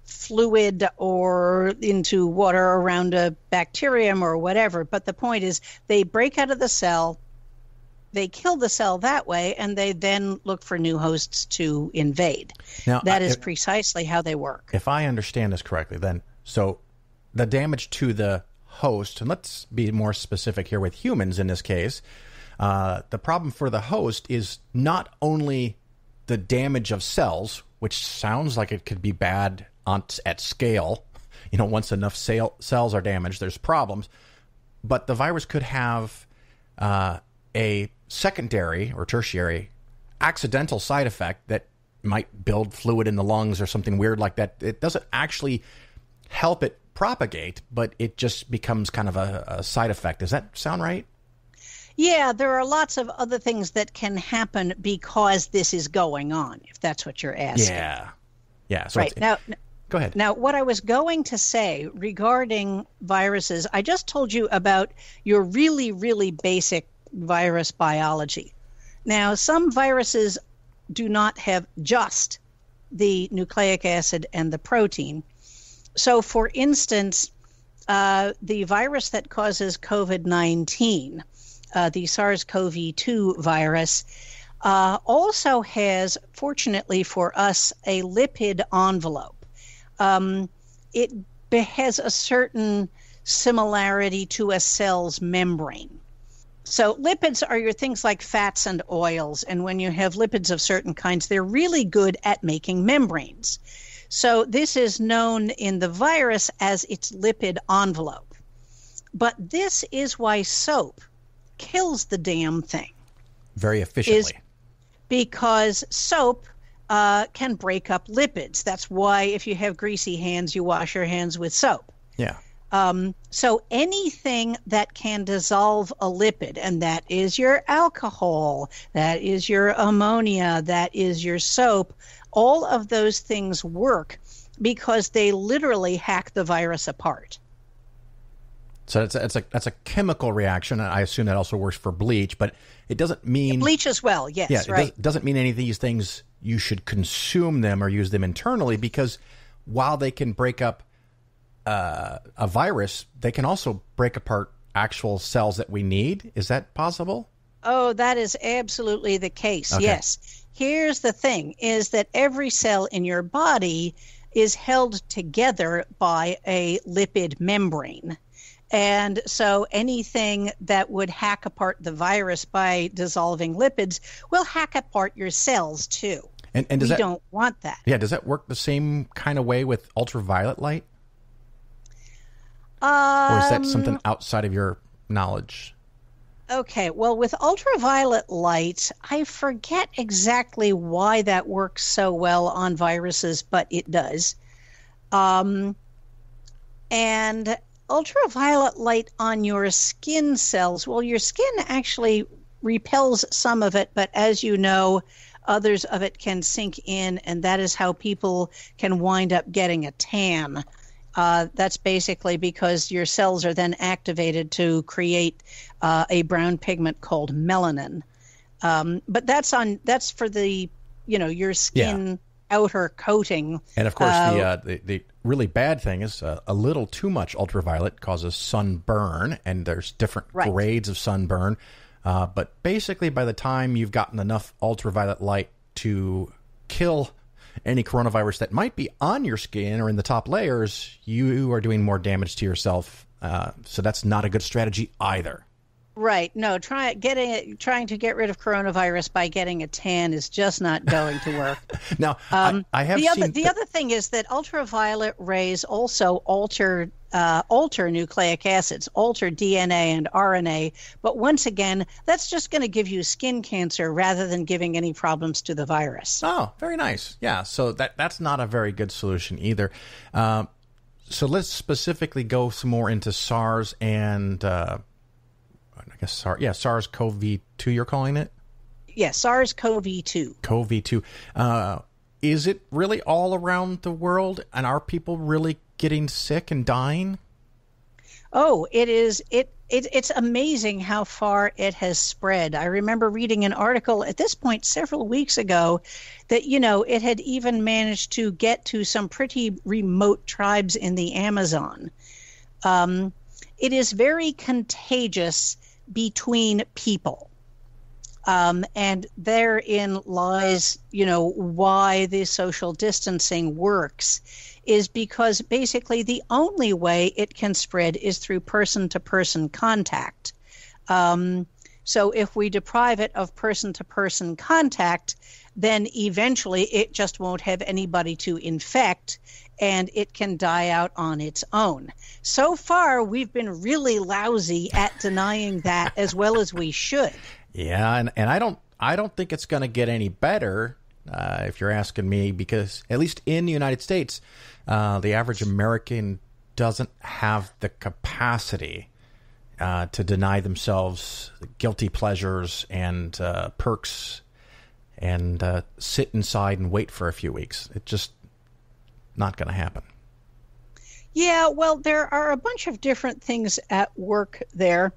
fluid or into water around a bacterium or whatever. But the point is they break out of the cell. They kill the cell that way, and they then look for new hosts to invade. Now, that is precisely how they work. If I understand this correctly, then, so the damage to the host, and let's be more specific here with humans in this case, the problem for the host is not only the damage of cells, which sounds like it could be bad at scale. Once enough cells are damaged, there's problems. But the virus could have a secondary or tertiary accidental side effect that might build fluid in the lungs or something weird like that. It doesn't actually help it propagate, but it just becomes kind of a side effect. Does that sound right? Yeah, there are lots of other things that can happen because this is going on, if that's what you're asking. Yeah. So right. Now, go ahead. Now, what I was going to say regarding viruses, I just told you about your really, really basic virus biology. Now, some viruses do not have just the nucleic acid and the protein. So, for instance, the virus that causes COVID-19, the SARS-CoV-2 virus, also has, fortunately for us, a lipid envelope. It has a certain similarity to a cell's membrane. So lipids are your things like fats and oils, and when you have lipids of certain kinds, they're really good at making membranes. So this is known in the virus as its lipid envelope. But this is why soap kills the damn thing. Very efficiently. Because soap can break up lipids. That's why if you have greasy hands, you wash your hands with soap. Yeah. So anything that can dissolve a lipid, and that is your alcohol, that is your ammonia, that is your soap, all of those things work because they literally hack the virus apart. So that's a chemical reaction. I assume that also works for bleach, but it doesn't mean... Bleach as well, yes, yeah, right. It doesn't mean any of these things you should consume them or use them internally, because while they can break up a virus, they can also break apart actual cells that we need. Is that possible? Oh, that is absolutely the case, okay. Yes. Here's the thing, is that every cell in your body is held together by a lipid membrane. And so anything that would hack apart the virus by dissolving lipids will hack apart your cells too. And we don't want that. Yeah, does that work the same kind of way with ultraviolet light? Or is that something outside of your knowledge? Okay, well, with ultraviolet light, I forget exactly why that works so well on viruses, but it does. And ultraviolet light on your skin cells, well, your skin actually repels some of it, but as you know, others of it can sink in, and that is how people can wind up getting a tan. That's basically because your cells are then activated to create a brown pigment called melanin. But that's for the, your skin outer coating. And of course, the really bad thing is a little too much ultraviolet causes sunburn, and there's different grades of sunburn. But basically, by the time you've gotten enough ultraviolet light to kill any coronavirus that might be on your skin or in the top layers, you are doing more damage to yourself. So that's not a good strategy either. Right. No, trying to get rid of coronavirus by getting a tan is just not going to work. Now, I have seen the other thing is that ultraviolet rays also alter nucleic acids, alter DNA and RNA. But once again, that's just going to give you skin cancer rather than giving any problems to the virus. Oh, very nice. Yeah. So that's not a very good solution either. So let's specifically go some more into SARS and SARS-CoV-2 you're calling it? Yeah, SARS-CoV-2. CoV-2. Is it really all around the world, and are people really getting sick and dying? Oh, it is. It's amazing how far it has spread. I remember reading an article at this point several weeks ago that, it had even managed to get to some pretty remote tribes in the Amazon. It is very contagious between people. And therein lies, why the social distancing works, is because basically the only way it can spread is through person-to-person contact. So if we deprive it of person-to-person contact, then eventually it just won't have anybody to infect, and it can die out on its own. So far, we've been really lousy at denying that as well as we should. Yeah, and I don't think it's going to get any better, if you're asking me, because at least in the United States, the average American doesn't have the capacity to deny themselves guilty pleasures and perks and sit inside and wait for a few weeks. It's just not going to happen. Yeah, well, there are a bunch of different things at work there.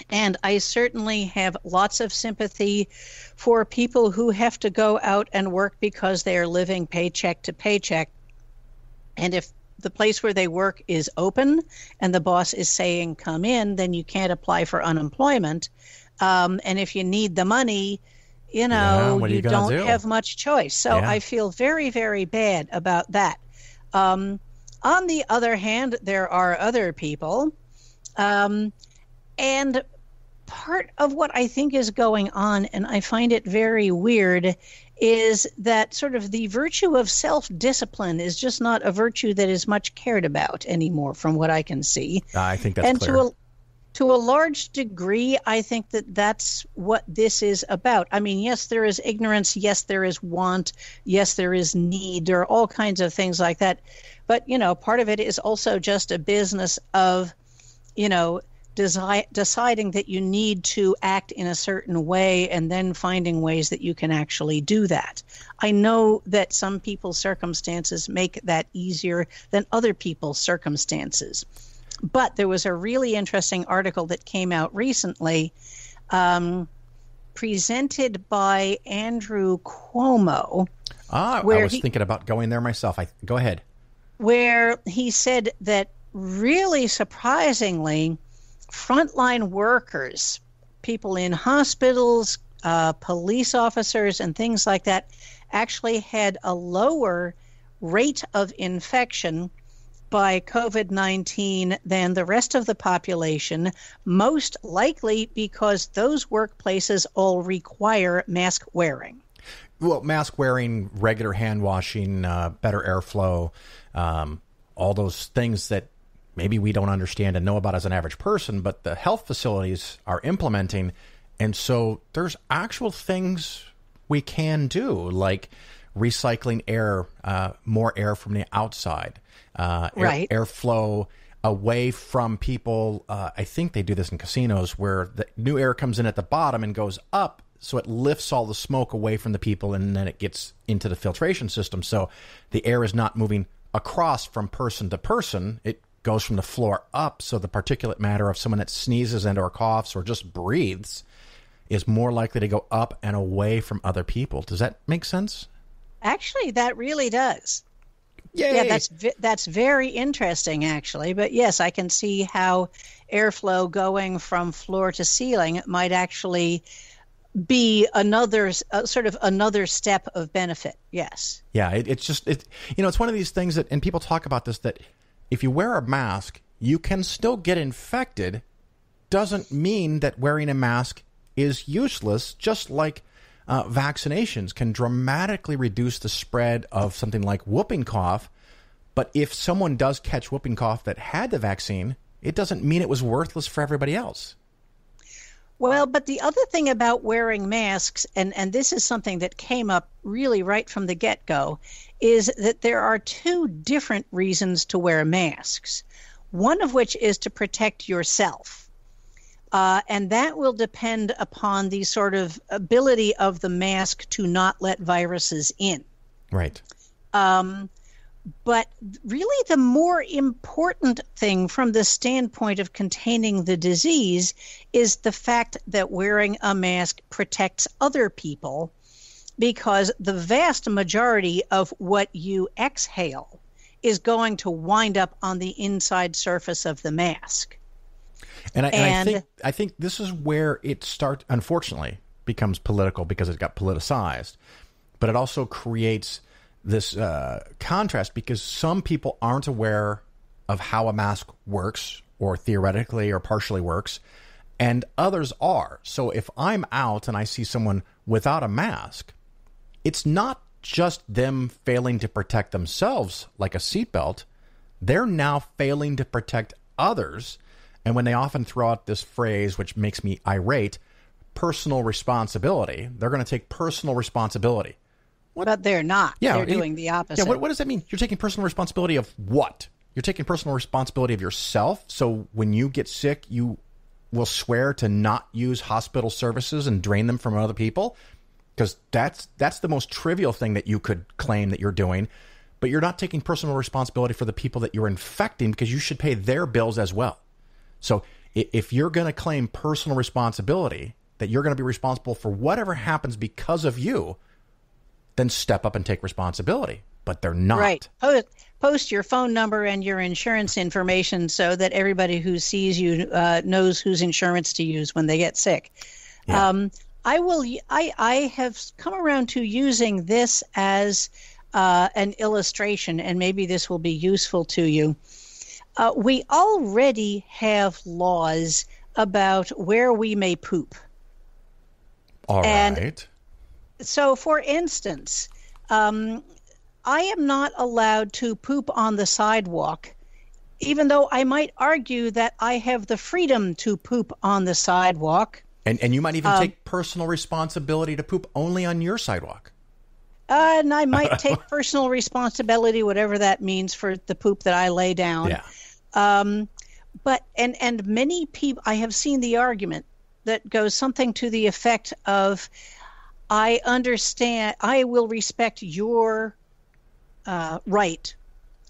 And I certainly have lots of sympathy for people who have to go out and work because they are living paycheck to paycheck. And if the place where they work is open and the boss is saying, come in, then you can't apply for unemployment. And if you need the money, you don't have much choice. So I feel very, very bad about that. On the other hand, there are other people. And part of what I think is going on, and I find it very weird, is that sort of the virtue of self-discipline is just not a virtue that is much cared about anymore, from what I can see. I think that's clear. And to a large degree, I think that that's what this is about. I mean, yes, there is ignorance. Yes, there is want. Yes, there is need. There are all kinds of things like that. But, part of it is also just a business of, deciding that you need to act in a certain way and then finding ways that you can actually do that. I know that some people's circumstances make that easier than other people's circumstances. But there was a really interesting article that came out recently presented by Andrew Cuomo. I was thinking about going there myself. Go ahead. Where he said that really surprisingly, frontline workers, people in hospitals, police officers, and things like that, actually had a lower rate of infection by COVID-19 than the rest of the population, most likely because those workplaces all require mask wearing. Well, mask wearing, regular hand washing, better airflow, all those things that maybe we don't understand and know about as an average person, but the health facilities are implementing. And so there's actual things we can do, like recycling air, more air from the outside, right. Airflow away from people. I think they do this in casinos where the new air comes in at the bottom and goes up, so it lifts all the smoke away from the people, and then it gets into the filtration system. So the air is not moving across from person to person. It goes from the floor up, so the particulate matter of someone that sneezes and or coughs or just breathes is more likely to go up and away from other people. Does that make sense? Actually, that really does. Yay! Yeah, that's very interesting, actually. But yes, I can see how airflow going from floor to ceiling might actually be another step of benefit. Yes. Yeah, it's one of these things that, and people talk about this, that if you wear a mask, you can still get infected doesn't mean that wearing a mask is useless, just like vaccinations can dramatically reduce the spread of something like whooping cough. But if someone does catch whooping cough that had the vaccine, it doesn't mean it was worthless for everybody else. Well, but the other thing about wearing masks, and this is something that came up really right from the get-go, is that there are two different reasons to wear masks. One of which is to protect yourself. And that will depend upon the sort of ability of the mask to not let viruses in. Right. But really the more important thing from the standpoint of containing the disease is the fact that wearing a mask protects other people, because the vast majority of what you exhale is going to wind up on the inside surface of the mask. And I think this is where it unfortunately becomes political, because it got politicized. But it also creates this contrast, because some people aren't aware of how a mask works, or theoretically or partially works, and others are. So if I'm out and I see someone without a mask, it's not just them failing to protect themselves like a seatbelt. They're now failing to protect others. And when they often throw out this phrase, which makes me irate, personal responsibility, they're going to take personal responsibility. What? But they're not. Yeah, they're doing the opposite. Yeah, what does that mean? You're taking personal responsibility of what? You're taking personal responsibility of yourself. So when you get sick, you will swear to not use hospital services and drain them from other people? Because that's the most trivial thing that you could claim that you're doing. But you're not taking personal responsibility for the people that you're infecting, because you should pay their bills as well. So if you're going to claim personal responsibility, that you're going to be responsible for whatever happens because of you, then step up and take responsibility. But they're not. Right. Post your phone number and your insurance information so that everybody who sees you knows whose insurance to use when they get sick. Yeah. I have come around to using this as an illustration, and maybe this will be useful to you. We already have laws about where we may poop. All right. So, for instance, I am not allowed to poop on the sidewalk, even though I might argue that I have the freedom to poop on the sidewalk. And you might even take personal responsibility to poop only on your sidewalk. And I might take personal responsibility, whatever that means, for the poop that I lay down. Yeah. But many people, I have seen the argument that goes something to the effect of, I understand, I will respect your right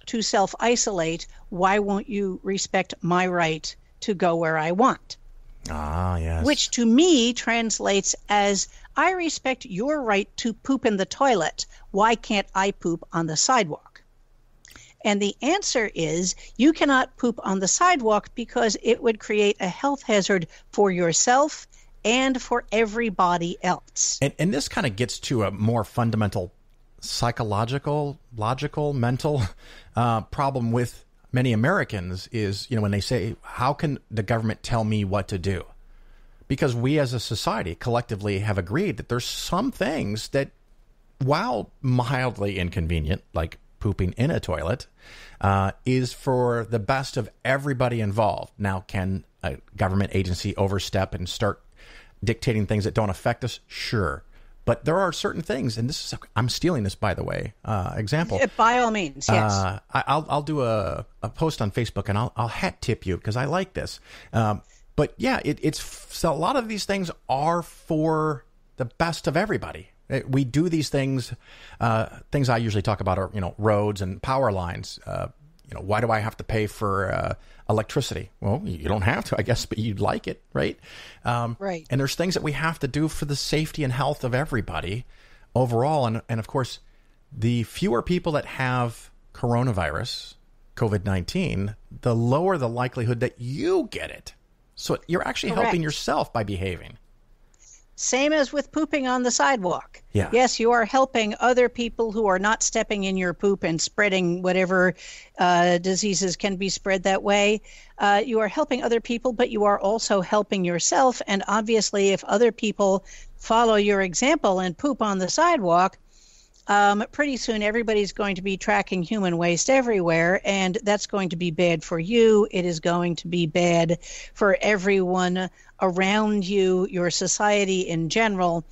to self-isolate. Why won't you respect my right to go where I want? Ah, yes. Which to me translates as, I respect your right to poop in the toilet. Why can't I poop on the sidewalk? And the answer is, you cannot poop on the sidewalk because it would create a health hazard for yourself and for everybody else. And this kind of gets to a more fundamental psychological, logical, mental problem with many Americans is, when they say, how can the government tell me what to do? Because we as a society collectively have agreed that there's some things that, while mildly inconvenient, like pooping in a toilet, is for the best of everybody involved. Now, can a government agency overstep and start dictating things that don't affect us? Sure. But there are certain things, and this is, I'm stealing this, by the way, example. By all means, yes. I'll do a post on Facebook, and I'll hat tip you because I like this. But yeah, so a lot of these things are for the best of everybody. We do these things. Things I usually talk about are, roads and power lines. Why do I have to pay for electricity? Well, you don't have to, I guess, but you'd like it, right? Right. And there's things that we have to do for the safety and health of everybody overall. And of course, the fewer people that have coronavirus, COVID-19, the lower the likelihood that you get it. So you're actually helping yourself by behaving. Same as with pooping on the sidewalk. Yeah. Yes, you are helping other people who are not stepping in your poop and spreading whatever diseases can be spread that way. You are helping other people, but you are also helping yourself. And obviously, if other people follow your example and poop on the sidewalk, pretty soon everybody's going to be tracking human waste everywhere, and that's going to be bad for you. It is going to be bad for everyone around you, your society in general.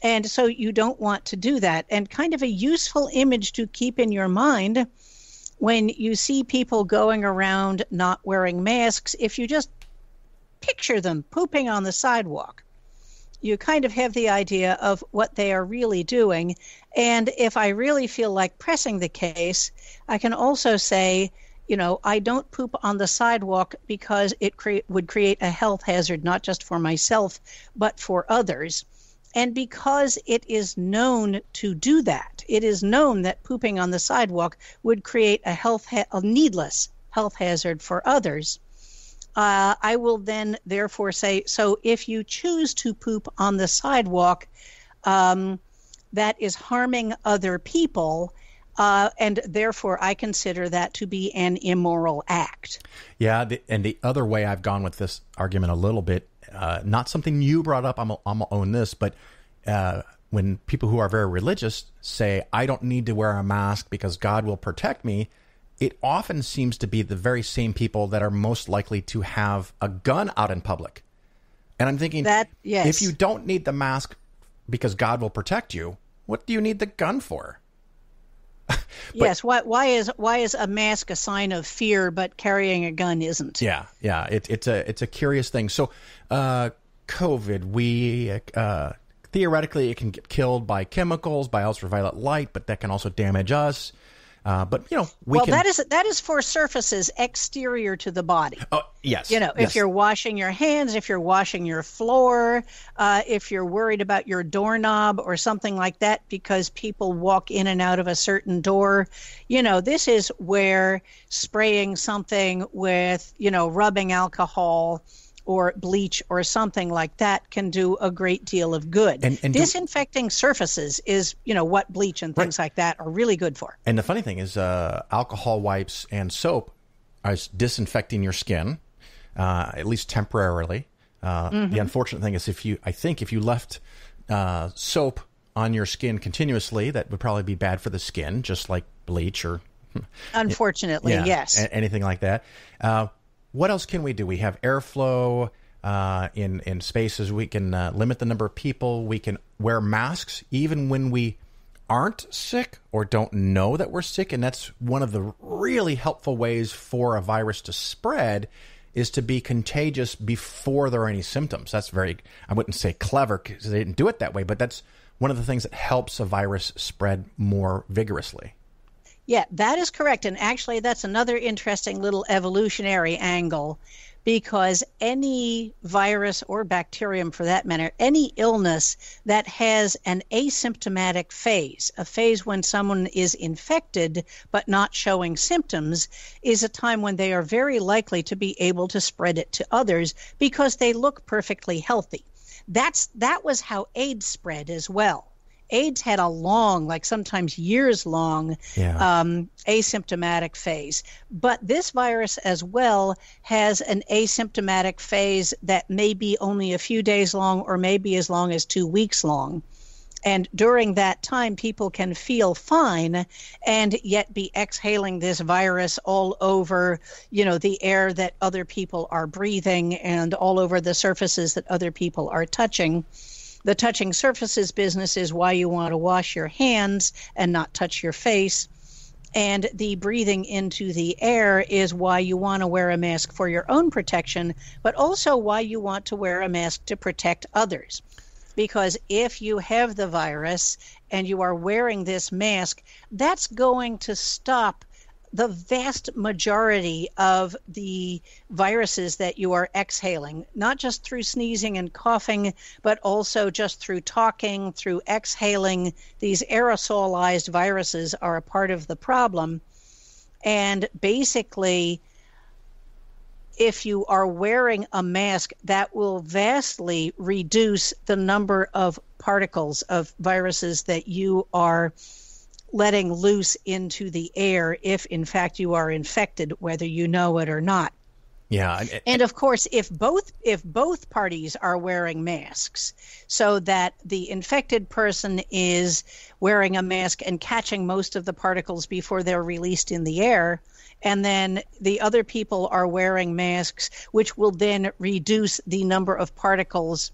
And so you don't want to do that. And kind of a useful image to keep in your mind when you see people going around not wearing masks, if you just picture them pooping on the sidewalk, you kind of have the idea of what they are really doing. And if I really feel like pressing the case, I can also say, I don't poop on the sidewalk because it would create a health hazard, not just for myself, but for others. And because it is known to do that, it is known that pooping on the sidewalk would create a needless health hazard for others. I will then therefore say, so if you choose to poop on the sidewalk, that is harming other people, and therefore I consider that to be an immoral act. Yeah, and the other way I've gone with this argument a little bit, not something you brought up, I'm going to own this, but when people who are very religious say, I don't need to wear a mask because God will protect me, it often seems to be the very same people that are most likely to have a gun out in public. And I'm thinking, that, yes. If you don't need the mask because God will protect you, what do you need the gun for? Yes. Why is a mask a sign of fear, but carrying a gun isn't? Yeah. It's a curious thing. So, COVID, we theoretically it can get killed by chemicals, by ultraviolet light, but that can also damage us. But that is for surfaces exterior to the body. Oh, yes. If you're washing your hands, if you're washing your floor, if you're worried about your doorknob or something like that because people walk in and out of a certain door, this is where spraying something with, rubbing alcohol or bleach or something like that can do a great deal of good. And disinfecting surfaces is, what bleach and things like that are really good for. And the funny thing is alcohol wipes and soap are disinfecting your skin, at least temporarily. The unfortunate thing is if you left soap on your skin continuously, that would probably be bad for the skin, just like bleach or... Unfortunately, yes. Anything like that. What else can we do? We have airflow in spaces. We can limit the number of people. We can wear masks even when we aren't sick or don't know that we're sick. And that's one of the really helpful ways for a virus to spread is to be contagious before there are any symptoms. That's I wouldn't say clever because they didn't do it that way, but that's one of the things that helps a virus spread more vigorously. Yeah, that is correct. And actually, that's another interesting little evolutionary angle because any virus or bacterium, for that matter, any illness that has an asymptomatic phase, a phase when someone is infected but not showing symptoms, is a time when they are very likely to be able to spread it to others because they look perfectly healthy. That was how AIDS spread as well. AIDS had a long, like sometimes years long, asymptomatic phase. But this virus as well has an asymptomatic phase that may be only a few days long or maybe as long as 2 weeks long. And during that time, people can feel fine and yet be exhaling this virus all over, the air that other people are breathing and all over the surfaces that other people are touching. The touching surfaces business is why you want to wash your hands and not touch your face. And the breathing into the air is why you want to wear a mask for your own protection, but also why you want to wear a mask to protect others. Because if you have the virus and you are wearing this mask, that's going to stop the vast majority of the viruses that you are exhaling, not just through sneezing and coughing, but also just through talking, through exhaling. These aerosolized viruses are a part of the problem. And basically, if you are wearing a mask, that will vastly reduce the number of particles of viruses that you are letting loose into the air if, in fact, you are infected, whether you know it or not. Yeah. And of course, if both parties are wearing masks, so that the infected person is wearing a mask and catching most of the particles before they're released in the air, and then the other people are wearing masks, which will then reduce the number of particles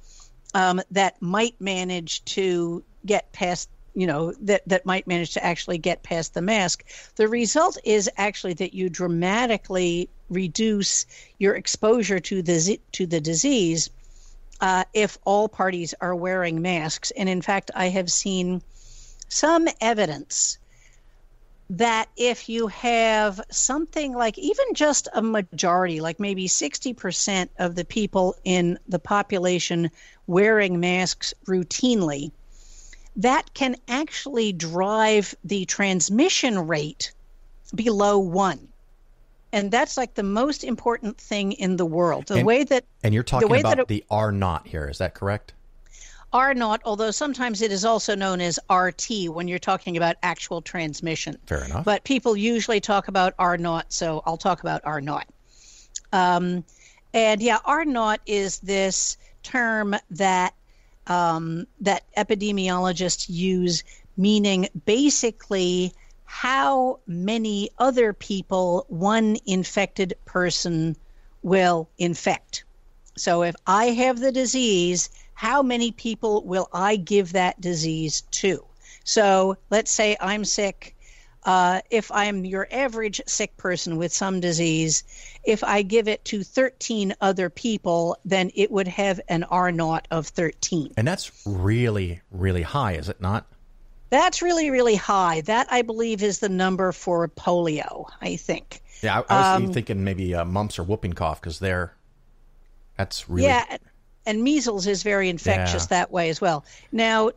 that might manage to get past, that might manage to actually get past the mask. The result is actually that you dramatically reduce your exposure to the disease if all parties are wearing masks. And in fact, I have seen some evidence that if you have something like even just a majority, like maybe 60% of the people in the population wearing masks routinely, that can actually drive the transmission rate below 1. And that's like the most important thing in the world. And you're talking about the R naught here, is that correct? R naught, although sometimes it is also known as RT when you're talking about actual transmission. Fair enough. But people usually talk about R naught, so I'll talk about R naught. And yeah, R naught is this term that that epidemiologists use, meaning basically how many other people one infected person will infect. So if I have the disease, how many people will I give that disease to? So let's say I'm sick. If I'm your average sick person with some disease, if I give it to 13 other people, then it would have an R naught of 13. And that's really, really high, is it not? That's really, really high. That, I believe, is the number for polio, I think. Yeah, I was thinking maybe mumps or whooping cough, because that's really... Yeah, and measles is very infectious that way as well. Now,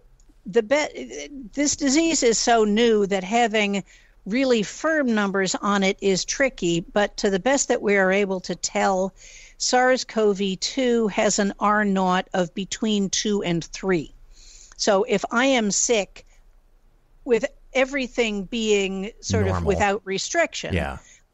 this disease is so new that having really firm numbers on it is tricky, but to the best that we are able to tell, SARS-CoV-2 has an R naught of between 2 and 3. So if I am sick, with everything being sort normal, of without restriction,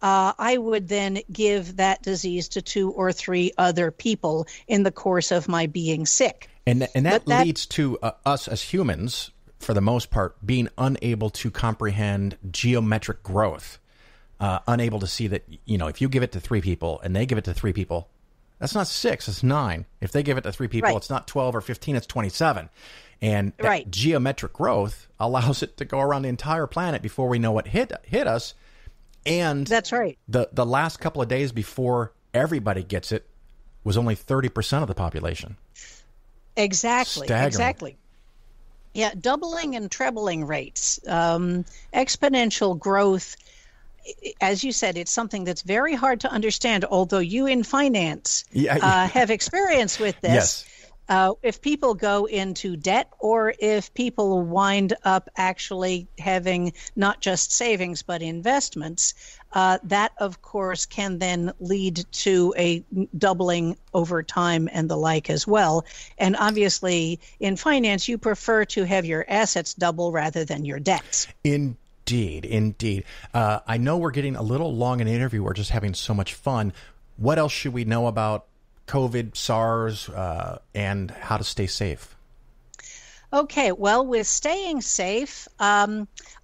I would then give that disease to 2 or 3 other people in the course of my being sick. And that leads to us as humans, for the most part, being unable to comprehend geometric growth, unable to see that, if you give it to 3 people and they give it to 3 people, that's not 6, it's 9. If they give it to 3 people, it's not 12 or 15, it's 27. And that geometric growth allows it to go around the entire planet before we know what hit us. And that's right. The last couple of days before everybody gets it was only 30% of the population. Exactly. Staggering. Exactly. Yeah, doubling and trebling rates, exponential growth. As you said, it's something that's very hard to understand, although you in finance have experience with this. Yes. If people go into debt, or if people wind up actually having not just savings but investments, that of course can then lead to a doubling over time and the like as well. And obviously in finance, you prefer to have your assets double rather than your debts. Indeed. I know we're getting a little long in the interview. We're just having so much fun. What else should we know about COVID, SARS, and how to stay safe? Okay, well, with staying safe,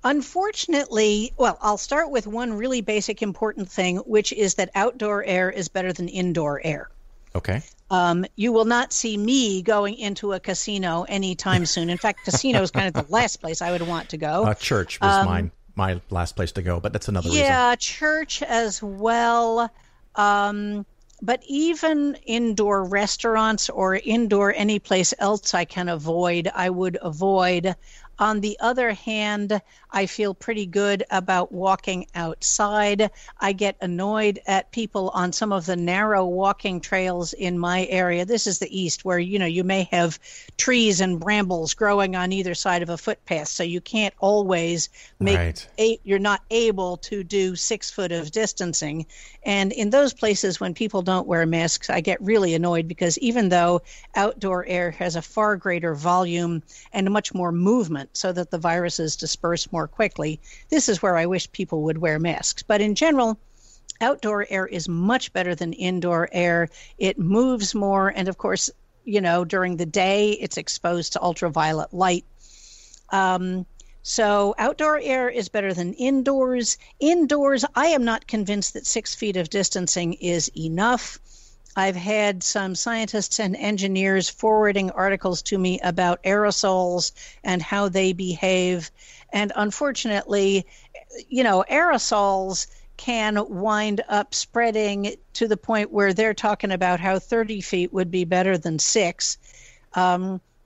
unfortunately, I'll start with one really basic important thing, which is that outdoor air is better than indoor air. Okay. You will not see me going into a casino anytime soon. In fact, casino is kind of the last place I would want to go. Church was my last place to go, but that's another reason. Yeah, church as well. But even indoor restaurants or indoor any place else I can avoid, I would avoid. On the other hand, I feel pretty good about walking outside. I get annoyed at people on some of the narrow walking trails in my area. This is the East, where, you may have trees and brambles growing on either side of a footpath, so you can't always you're not able to do 6 foot of distancing. And in those places, when people don't wear masks, I get really annoyed, because even though outdoor air has a far greater volume and much more movement so that the viruses disperse more quickly, this is where I wish people would wear masks. But in general, outdoor air is much better than indoor air. It moves more. And of course, during the day, it's exposed to ultraviolet light. So outdoor air is better than indoors. Indoors, I am not convinced that 6 feet of distancing is enough. I've had some scientists and engineers forwarding articles to me about aerosols and how they behave. And unfortunately, aerosols can wind up spreading to the point where they're talking about how 30 feet would be better than 6.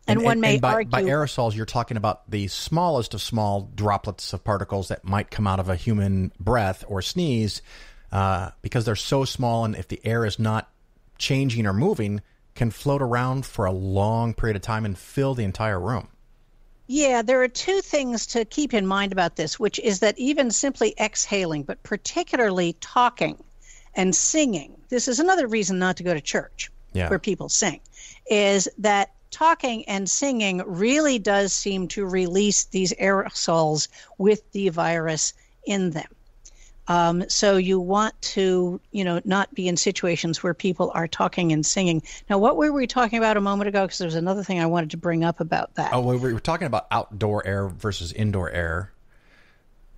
And one may argue... By aerosols, you're talking about the smallest of small droplets of particles that might come out of a human breath or sneeze, because they're so small, and if the air is not changing or moving, can float around for a long period of time and fill the entire room. Yeah, there are 2 things to keep in mind about this, which is that even simply exhaling, but particularly talking and singing, this is another reason not to go to church where people sing, is that talking and singing really does seem to release these aerosols with the virus in them. So you want to, not be in situations where people are talking and singing. Now, what were we talking about a moment ago? Because there was another thing I wanted to bring up about that. Oh, we were talking about outdoor air versus indoor air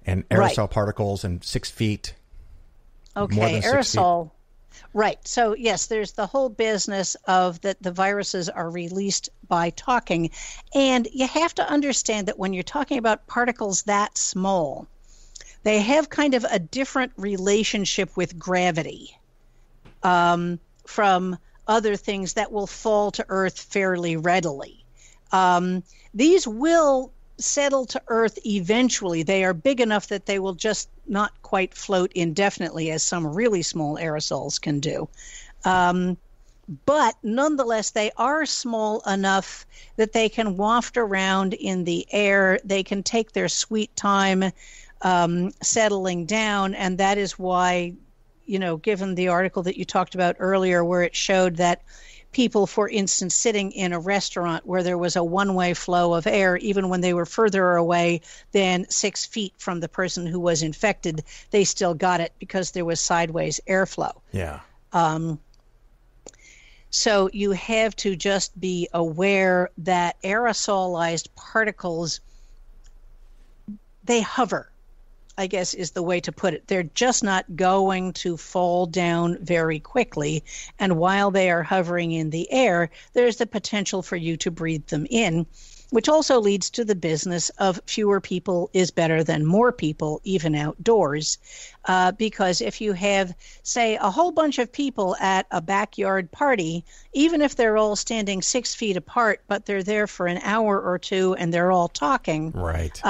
and aerosol particles and 6 feet. Okay, more than 6 aerosol. feet. Right. So, yes, there's the whole business of that the viruses are released by talking. And you have to understand that when you're talking about particles that small, they have kind of a different relationship with gravity from other things that will fall to Earth fairly readily. These will settle to Earth eventually. They are big enough that they will just not quite float indefinitely, as some really small aerosols can do. But nonetheless, they are small enough that they can waft around in the air. They can take their sweet time settling down, and that is why, given the article that you talked about earlier, where it showed that people, for instance, sitting in a restaurant where there was a one-way flow of air, even when they were further away than 6 feet from the person who was infected, they still got it because there was sideways airflow. Yeah. So you have to just be aware that aerosolized particles, they hover, I guess is the way to put it. They're just not going to fall down very quickly. And while they are hovering in the air, there's the potential for you to breathe them in, which also leads to the business of fewer people is better than more people, even outdoors. Because if you have, say, a whole bunch of people at a backyard party, even if they're all standing 6 feet apart, but they're there for an hour or two and they're all talking, right.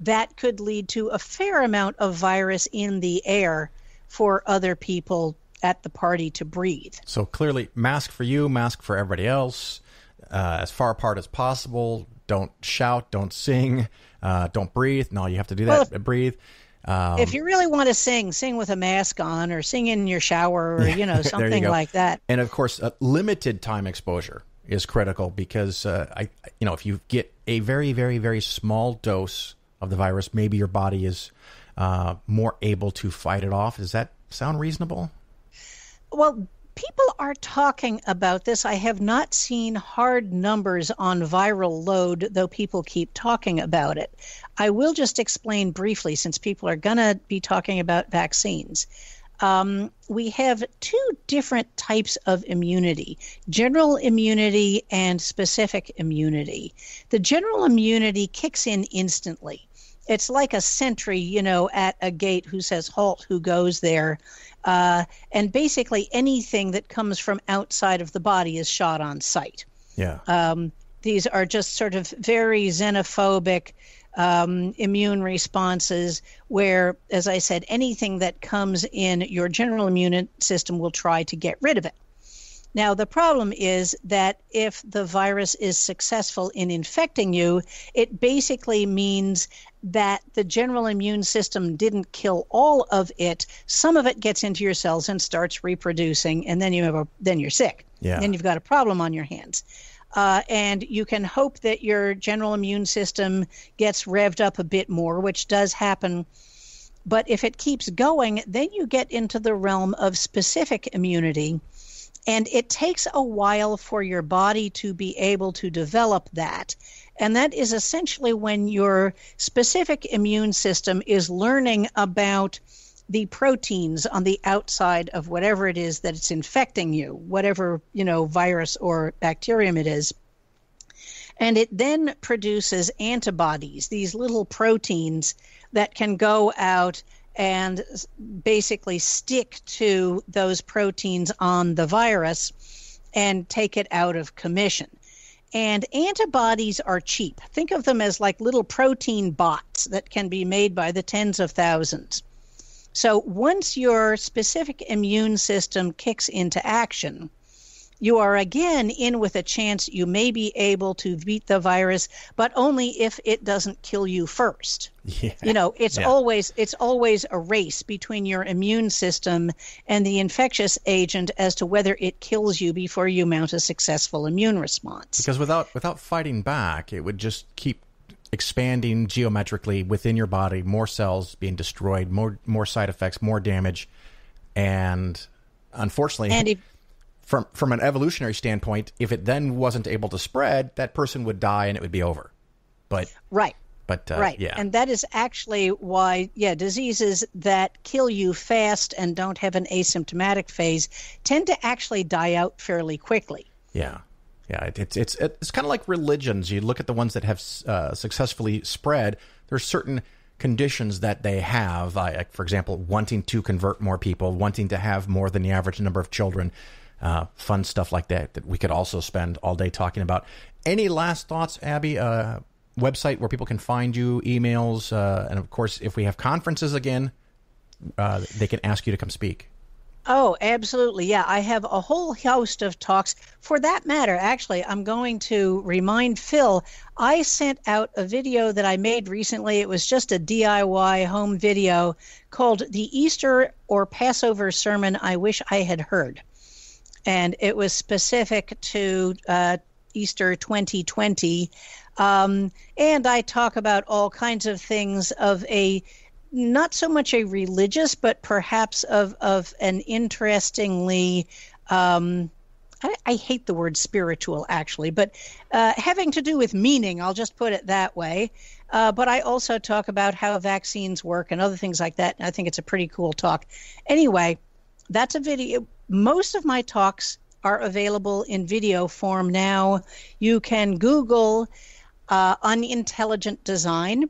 That could lead to a fair amount of virus in the air for other people at the party to breathe. So clearly, mask for you, mask for everybody else, as far apart as possible. Don't shout, don't sing, don't breathe. No, you have to do that, breathe. If you really want to sing with a mask on, or sing in your shower, or something like that. And of course, limited time exposure is critical, because if you get a very, very, very small dose of the virus, maybe your body is more able to fight it off. Does that sound reasonable? Well, people are talking about this. I have not seen hard numbers on viral load, though people keep talking about it. I will just explain briefly, since people are going to be talking about vaccines. We have 2 different types of immunity: general immunity and specific immunity. The general immunity kicks in instantly. It's like a sentry, at a gate who says halt, who goes there. And basically anything that comes from outside of the body is shot on sight. Yeah. These are just sort of very xenophobic immune responses where, as I said, anything that comes in your general immune system will try to get rid of it. Now, the problem is that if the virus is successful in infecting you, it basically means that the general immune system didn't kill all of it. Some of it gets into your cells and starts reproducing, and then you're sick. Yeah. Then you've got a problem on your hands. And you can hope that your general immune system gets revved up a bit more, which does happen. But if it keeps going, then you get into the realm of specific immunity. And it takes a while for your body to be able to develop that. And that is essentially when your specific immune system is learning about the proteins on the outside of whatever it is that it's infecting you, whatever, virus or bacterium it is. And it then produces antibodies, these little proteins that can go out and basically stick to those proteins on the virus and take it out of commission. And antibodies are cheap. Think of them as like little protein bots that can be made by the tens of thousands. So once your specific immune system kicks into action, you are again in with a chance you may be able to beat the virus, but only if it doesn't kill you first. Yeah. It's always a race between your immune system and the infectious agent as to whether it kills you before you mount a successful immune response. Because without fighting back, it would just keep expanding geometrically within your body, more cells being destroyed, more side effects, more damage, and unfortunately, from an evolutionary standpoint, if it then wasn't able to spread, that person would die and it would be over. Right. And that is actually why, diseases that kill you fast and don't have an asymptomatic phase tend to actually die out fairly quickly. Yeah. Yeah, it's kind of like religions. You look at the ones that have successfully spread. There's certain conditions that they have, like, for example, wanting to convert more people, wanting to have more than the average number of children, fun stuff like that we could also spend all day talking about. Any last thoughts, Abby? Website where people can find you, emails, and of course, if we have conferences again, they can ask you to come speak. Oh, absolutely. Yeah, I have a whole host of talks. For that matter, actually, I'm going to remind Phil, I sent out a video that I made recently. It was just a DIY home video called The Easter or Passover Sermon I Wish I Had Heard. And it was specific to Easter 2020. And I talk about all kinds of things of not so much a religious, but perhaps of an interestingly, I hate the word spiritual, actually, but having to do with meaning, I'll just put it that way. But I also talk about how vaccines work and other things like that. And I think it's a pretty cool talk. Anyway, that's a video. Most of my talks are available in video form now. You can Google unintelligent design,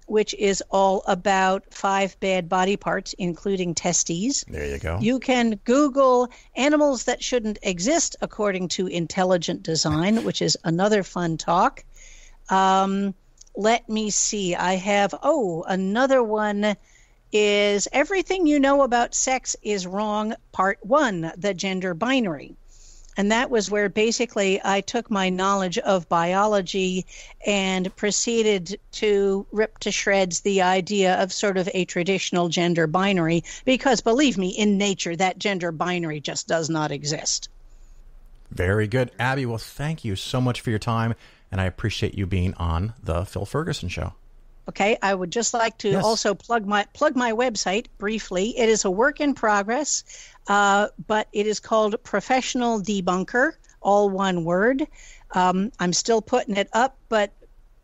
which is all about 5 bad body parts, including testes. There you go. You can Google animals that shouldn't exist according to intelligent design, which is another fun talk. Let me see. I have, another one is Everything You Know About Sex is Wrong, Part 1, the Gender Binary. And that was where basically I took my knowledge of biology and proceeded to rip to shreds the idea of sort of a traditional gender binary, because believe me, in nature, that gender binary just does not exist. Very good. Abby, well, thank you so much for your time, and I appreciate you being on The Phil Ferguson Show. Okay, I would just like to also plug my website briefly. It is a work in progress, but it is called Professional Debunker, all one word. I'm still putting it up, but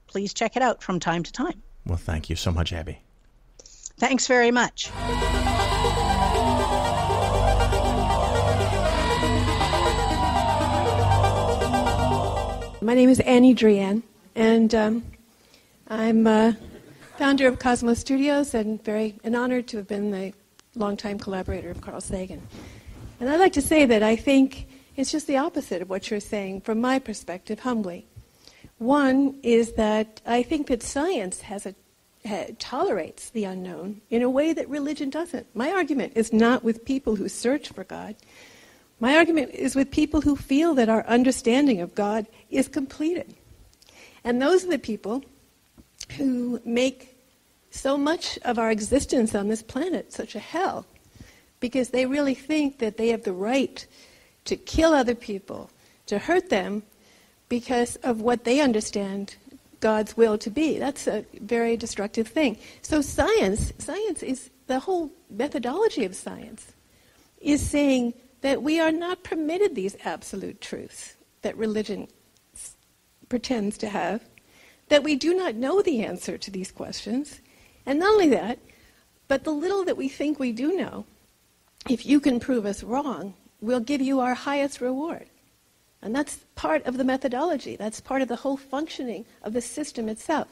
please check it out from time to time. Well, thank you so much, Abby. Thanks very much. My name is Annie Druyan, and I'm founder of Cosmos Studios and honored to have been the longtime collaborator of Carl Sagan. And I'd like to say that I think it's just the opposite of what you're saying from my perspective, humbly. One is that I think that science tolerates the unknown in a way that religion doesn't. My argument is not with people who search for God. My argument is with people who feel that our understanding of God is completed. And those are the people who make so much of our existence on this planet such a hell, because they really think that they have the right to kill other people, to hurt them, because of what they understand God's will to be. That's a very destructive thing. So science is, the whole methodology of science is saying that we are not permitted these absolute truths that religion pretends to have, that we do not know the answer to these questions, and not only that, but the little that we think we do know, if you can prove us wrong, we'll give you our highest reward. And that's part of the methodology. That's part of the whole functioning of the system itself.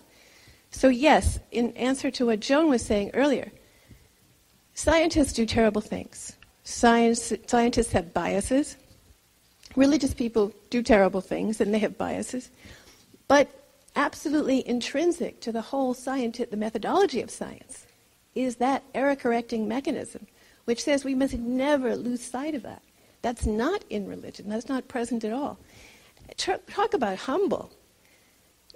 So yes, in answer to what Joan was saying earlier, scientists do terrible things. Scientists have biases. Religious people do terrible things, and they have biases. But absolutely intrinsic to the whole the methodology of science is that error-correcting mechanism, which says we must never lose sight of that. That's not in religion. That's not present at all. Talk about humble.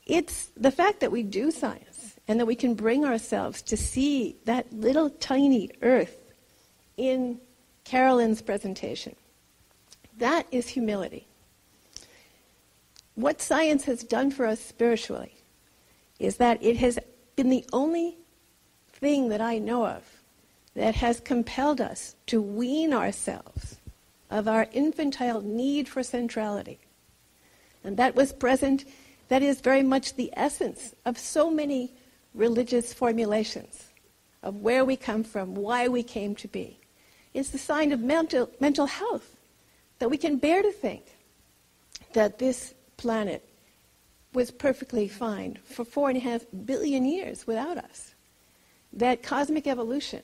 It's the fact that we do science and that we can bring ourselves to see that little tiny earth in Carolyn's presentation. That is humility. What science has done for us spiritually is that it has been the only thing that I know of that has compelled us to wean ourselves of our infantile need for centrality. And that was present, that is very much the essence of so many religious formulations of where we come from, why we came to be. It's the sign of mental health, that we can bear to think that this planet was perfectly fine for 4.5 billion years without us. That cosmic evolution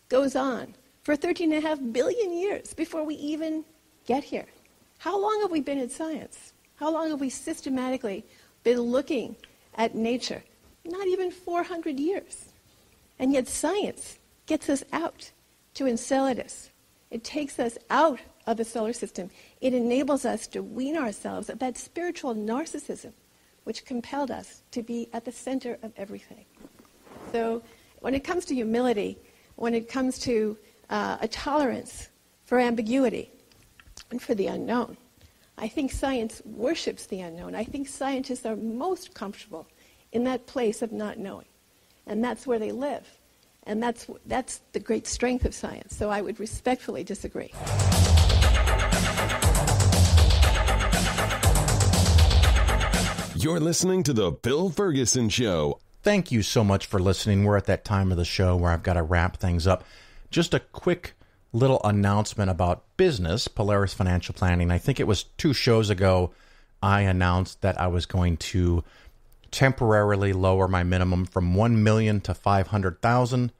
goes on for 13.5 billion years before we even get here. How long have we been in science? How long have we systematically been looking at nature? Not even 400 years. And yet science gets us out to Enceladus. It takes us out of the solar system. It enables us to wean ourselves of that spiritual narcissism which compelled us to be at the center of everything. So when it comes to humility, when it comes to a tolerance for ambiguity and for the unknown, I think science worships the unknown. I think scientists are most comfortable in that place of not knowing. And that's where they live. And that's the great strength of science. So I would respectfully disagree. You're listening to The Bill Ferguson Show. Thank you so much for listening. We're at that time of the show where I've got to wrap things up. Just a quick little announcement about business, Polaris Financial Planning. I think it was 2 shows ago I announced that I was going to temporarily lower my minimum from $1 million to $500,000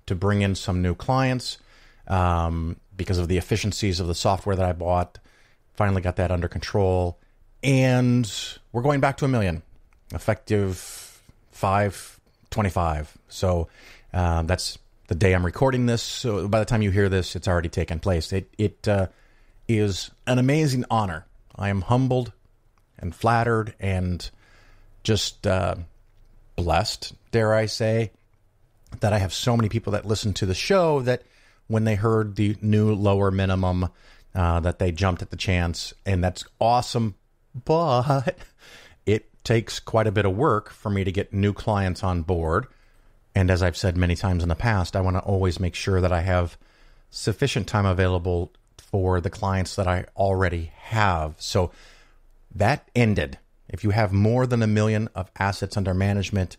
to bring in some new clients because of the efficiencies of the software that I bought. Finally got that under control. And we're going back to $1 million, effective 5/25. So that's the day I'm recording this. So by the time you hear this, it's already taken place. It is an amazing honor. I am humbled and flattered and just blessed, dare I say, that I have so many people that listen to the show that when they heard the new lower minimum, that they jumped at the chance. And that's awesome. But it takes quite a bit of work for me to get new clients on board. And as I've said many times in the past, I want to always make sure that I have sufficient time available for the clients that I already have. So that ended. If you have more than $1 million of assets under management,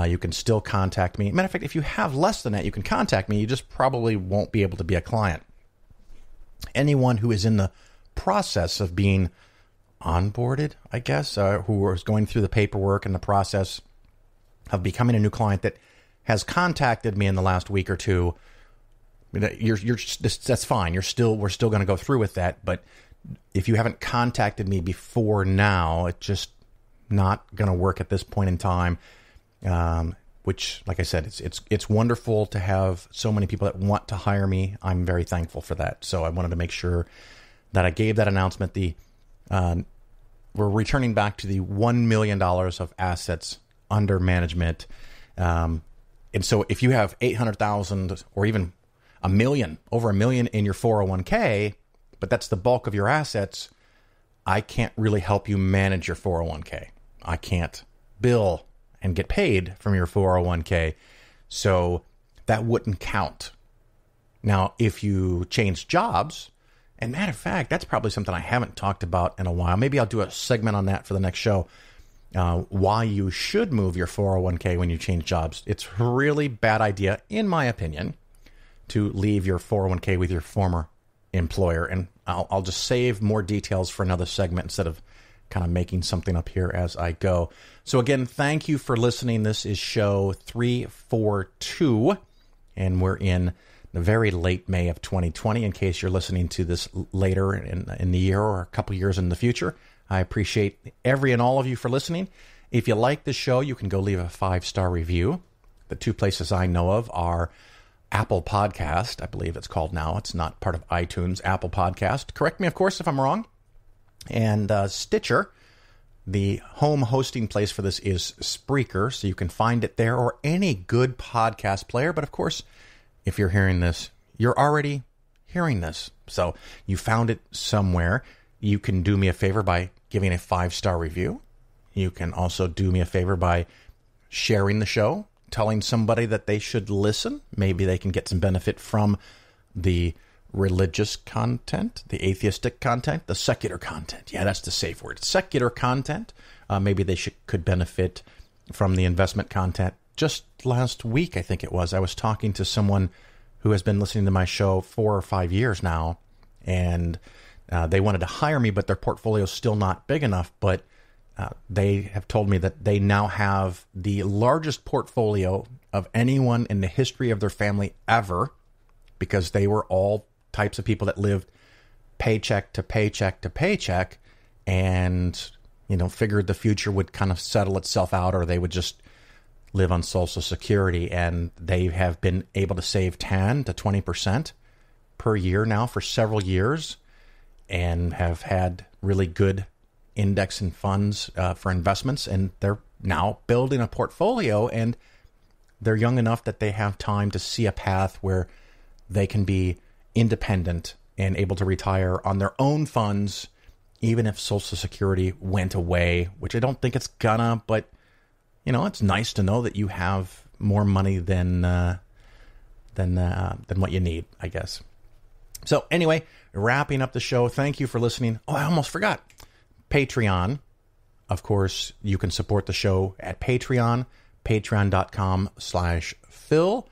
you can still contact me. Matter of fact, if you have less than that, you can contact me. You just probably won't be able to be a client. Anyone who is in the process of being onboarded, I guess, who is going through the paperwork and the process of becoming a new client that has contacted me in the last week or two, that's fine. We're still going to go through with that. But if you haven't contacted me before now, it just not going to work at this point in time. Which, like I said, it's wonderful to have so many people that want to hire me. I'm very thankful for that. So I wanted to make sure that I gave that announcement. We're returning back to the $1 million of assets under management. And so if you have 800,000 or even $1 million, over $1 million in your 401k, but that's the bulk of your assets, I can't really help you manage your 401k. I can't bill and get paid from your 401k. So that wouldn't count. Now, if you change jobs, and matter of fact, that's probably something I haven't talked about in a while. Maybe I'll do a segment on that for the next show. Why you should move your 401k when you change jobs. It's a really bad idea, in my opinion, to leave your 401k with your former employer. And I'll just save more details for another segment instead of kind of making something up here as I go. So again, thank you for listening. This is show 342, and we're in the very late May of 2020, in case you're listening to this later in the year or a couple years in the future. I appreciate every and all of you for listening. If you like the show, you can go leave a 5-star review. The two places I know of are Apple Podcast, I believe it's called now. It's not part of iTunes, Apple Podcast. Correct me, of course, if I'm wrong. And Stitcher. The home hosting place for this is Spreaker, so you can find it there or any good podcast player. But of course, if you're hearing this, you're already hearing this. So you found it somewhere. You can do me a favor by giving a 5-star review. You can also do me a favor by sharing the show, telling somebody that they should listen. Maybe they can get some benefit from the religious content, the atheistic content, the secular content. Yeah, that's the safe word. Secular content. Maybe they could benefit from the investment content. Just last week, I think it was, I was talking to someone who has been listening to my show 4 or 5 years now, and they wanted to hire me, but their portfolio is still not big enough. But they have told me that they now have the largest portfolio of anyone in the history of their family ever, because they were all types of people that lived paycheck to paycheck to paycheck, and figured the future would kind of settle itself out, or they would just live on Social Security. And they have been able to save 10 to 20% per year now for several years, and have had really good index and funds for investments. And they're now building a portfolio, and they're young enough that they have time to see a path where they can be independent and able to retire on their own funds, even if Social Security went away, which I don't think it's gonna. But it's nice to know that you have more money than what you need, I guess. So anyway, wrapping up the show. Thank you for listening. Oh, I almost forgot. Patreon. Of course, you can support the show at Patreon, patreon.com/Phil.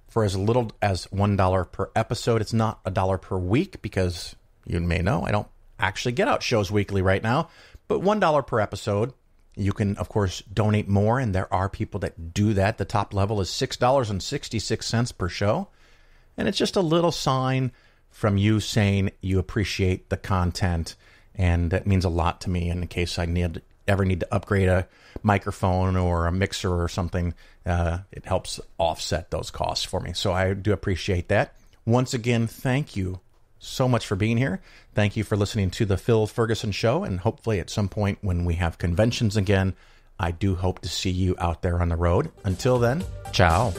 For as little as $1 per episode. It's not $1 per week, because you may know I don't actually get out shows weekly right now. But $1 per episode. You can, of course, donate more, and there are people that do that. The top level is $6.66 per show. And it's just a little sign from you saying you appreciate the content. And that means a lot to me in case I ever need to upgrade a microphone or a mixer or something. It helps offset those costs for me. So I do appreciate that. Once again, thank you so much for being here. Thank you for listening to the Phil Ferguson Show. And hopefully at some point when we have conventions again, I do hope to see you out there on the road. Until then, ciao.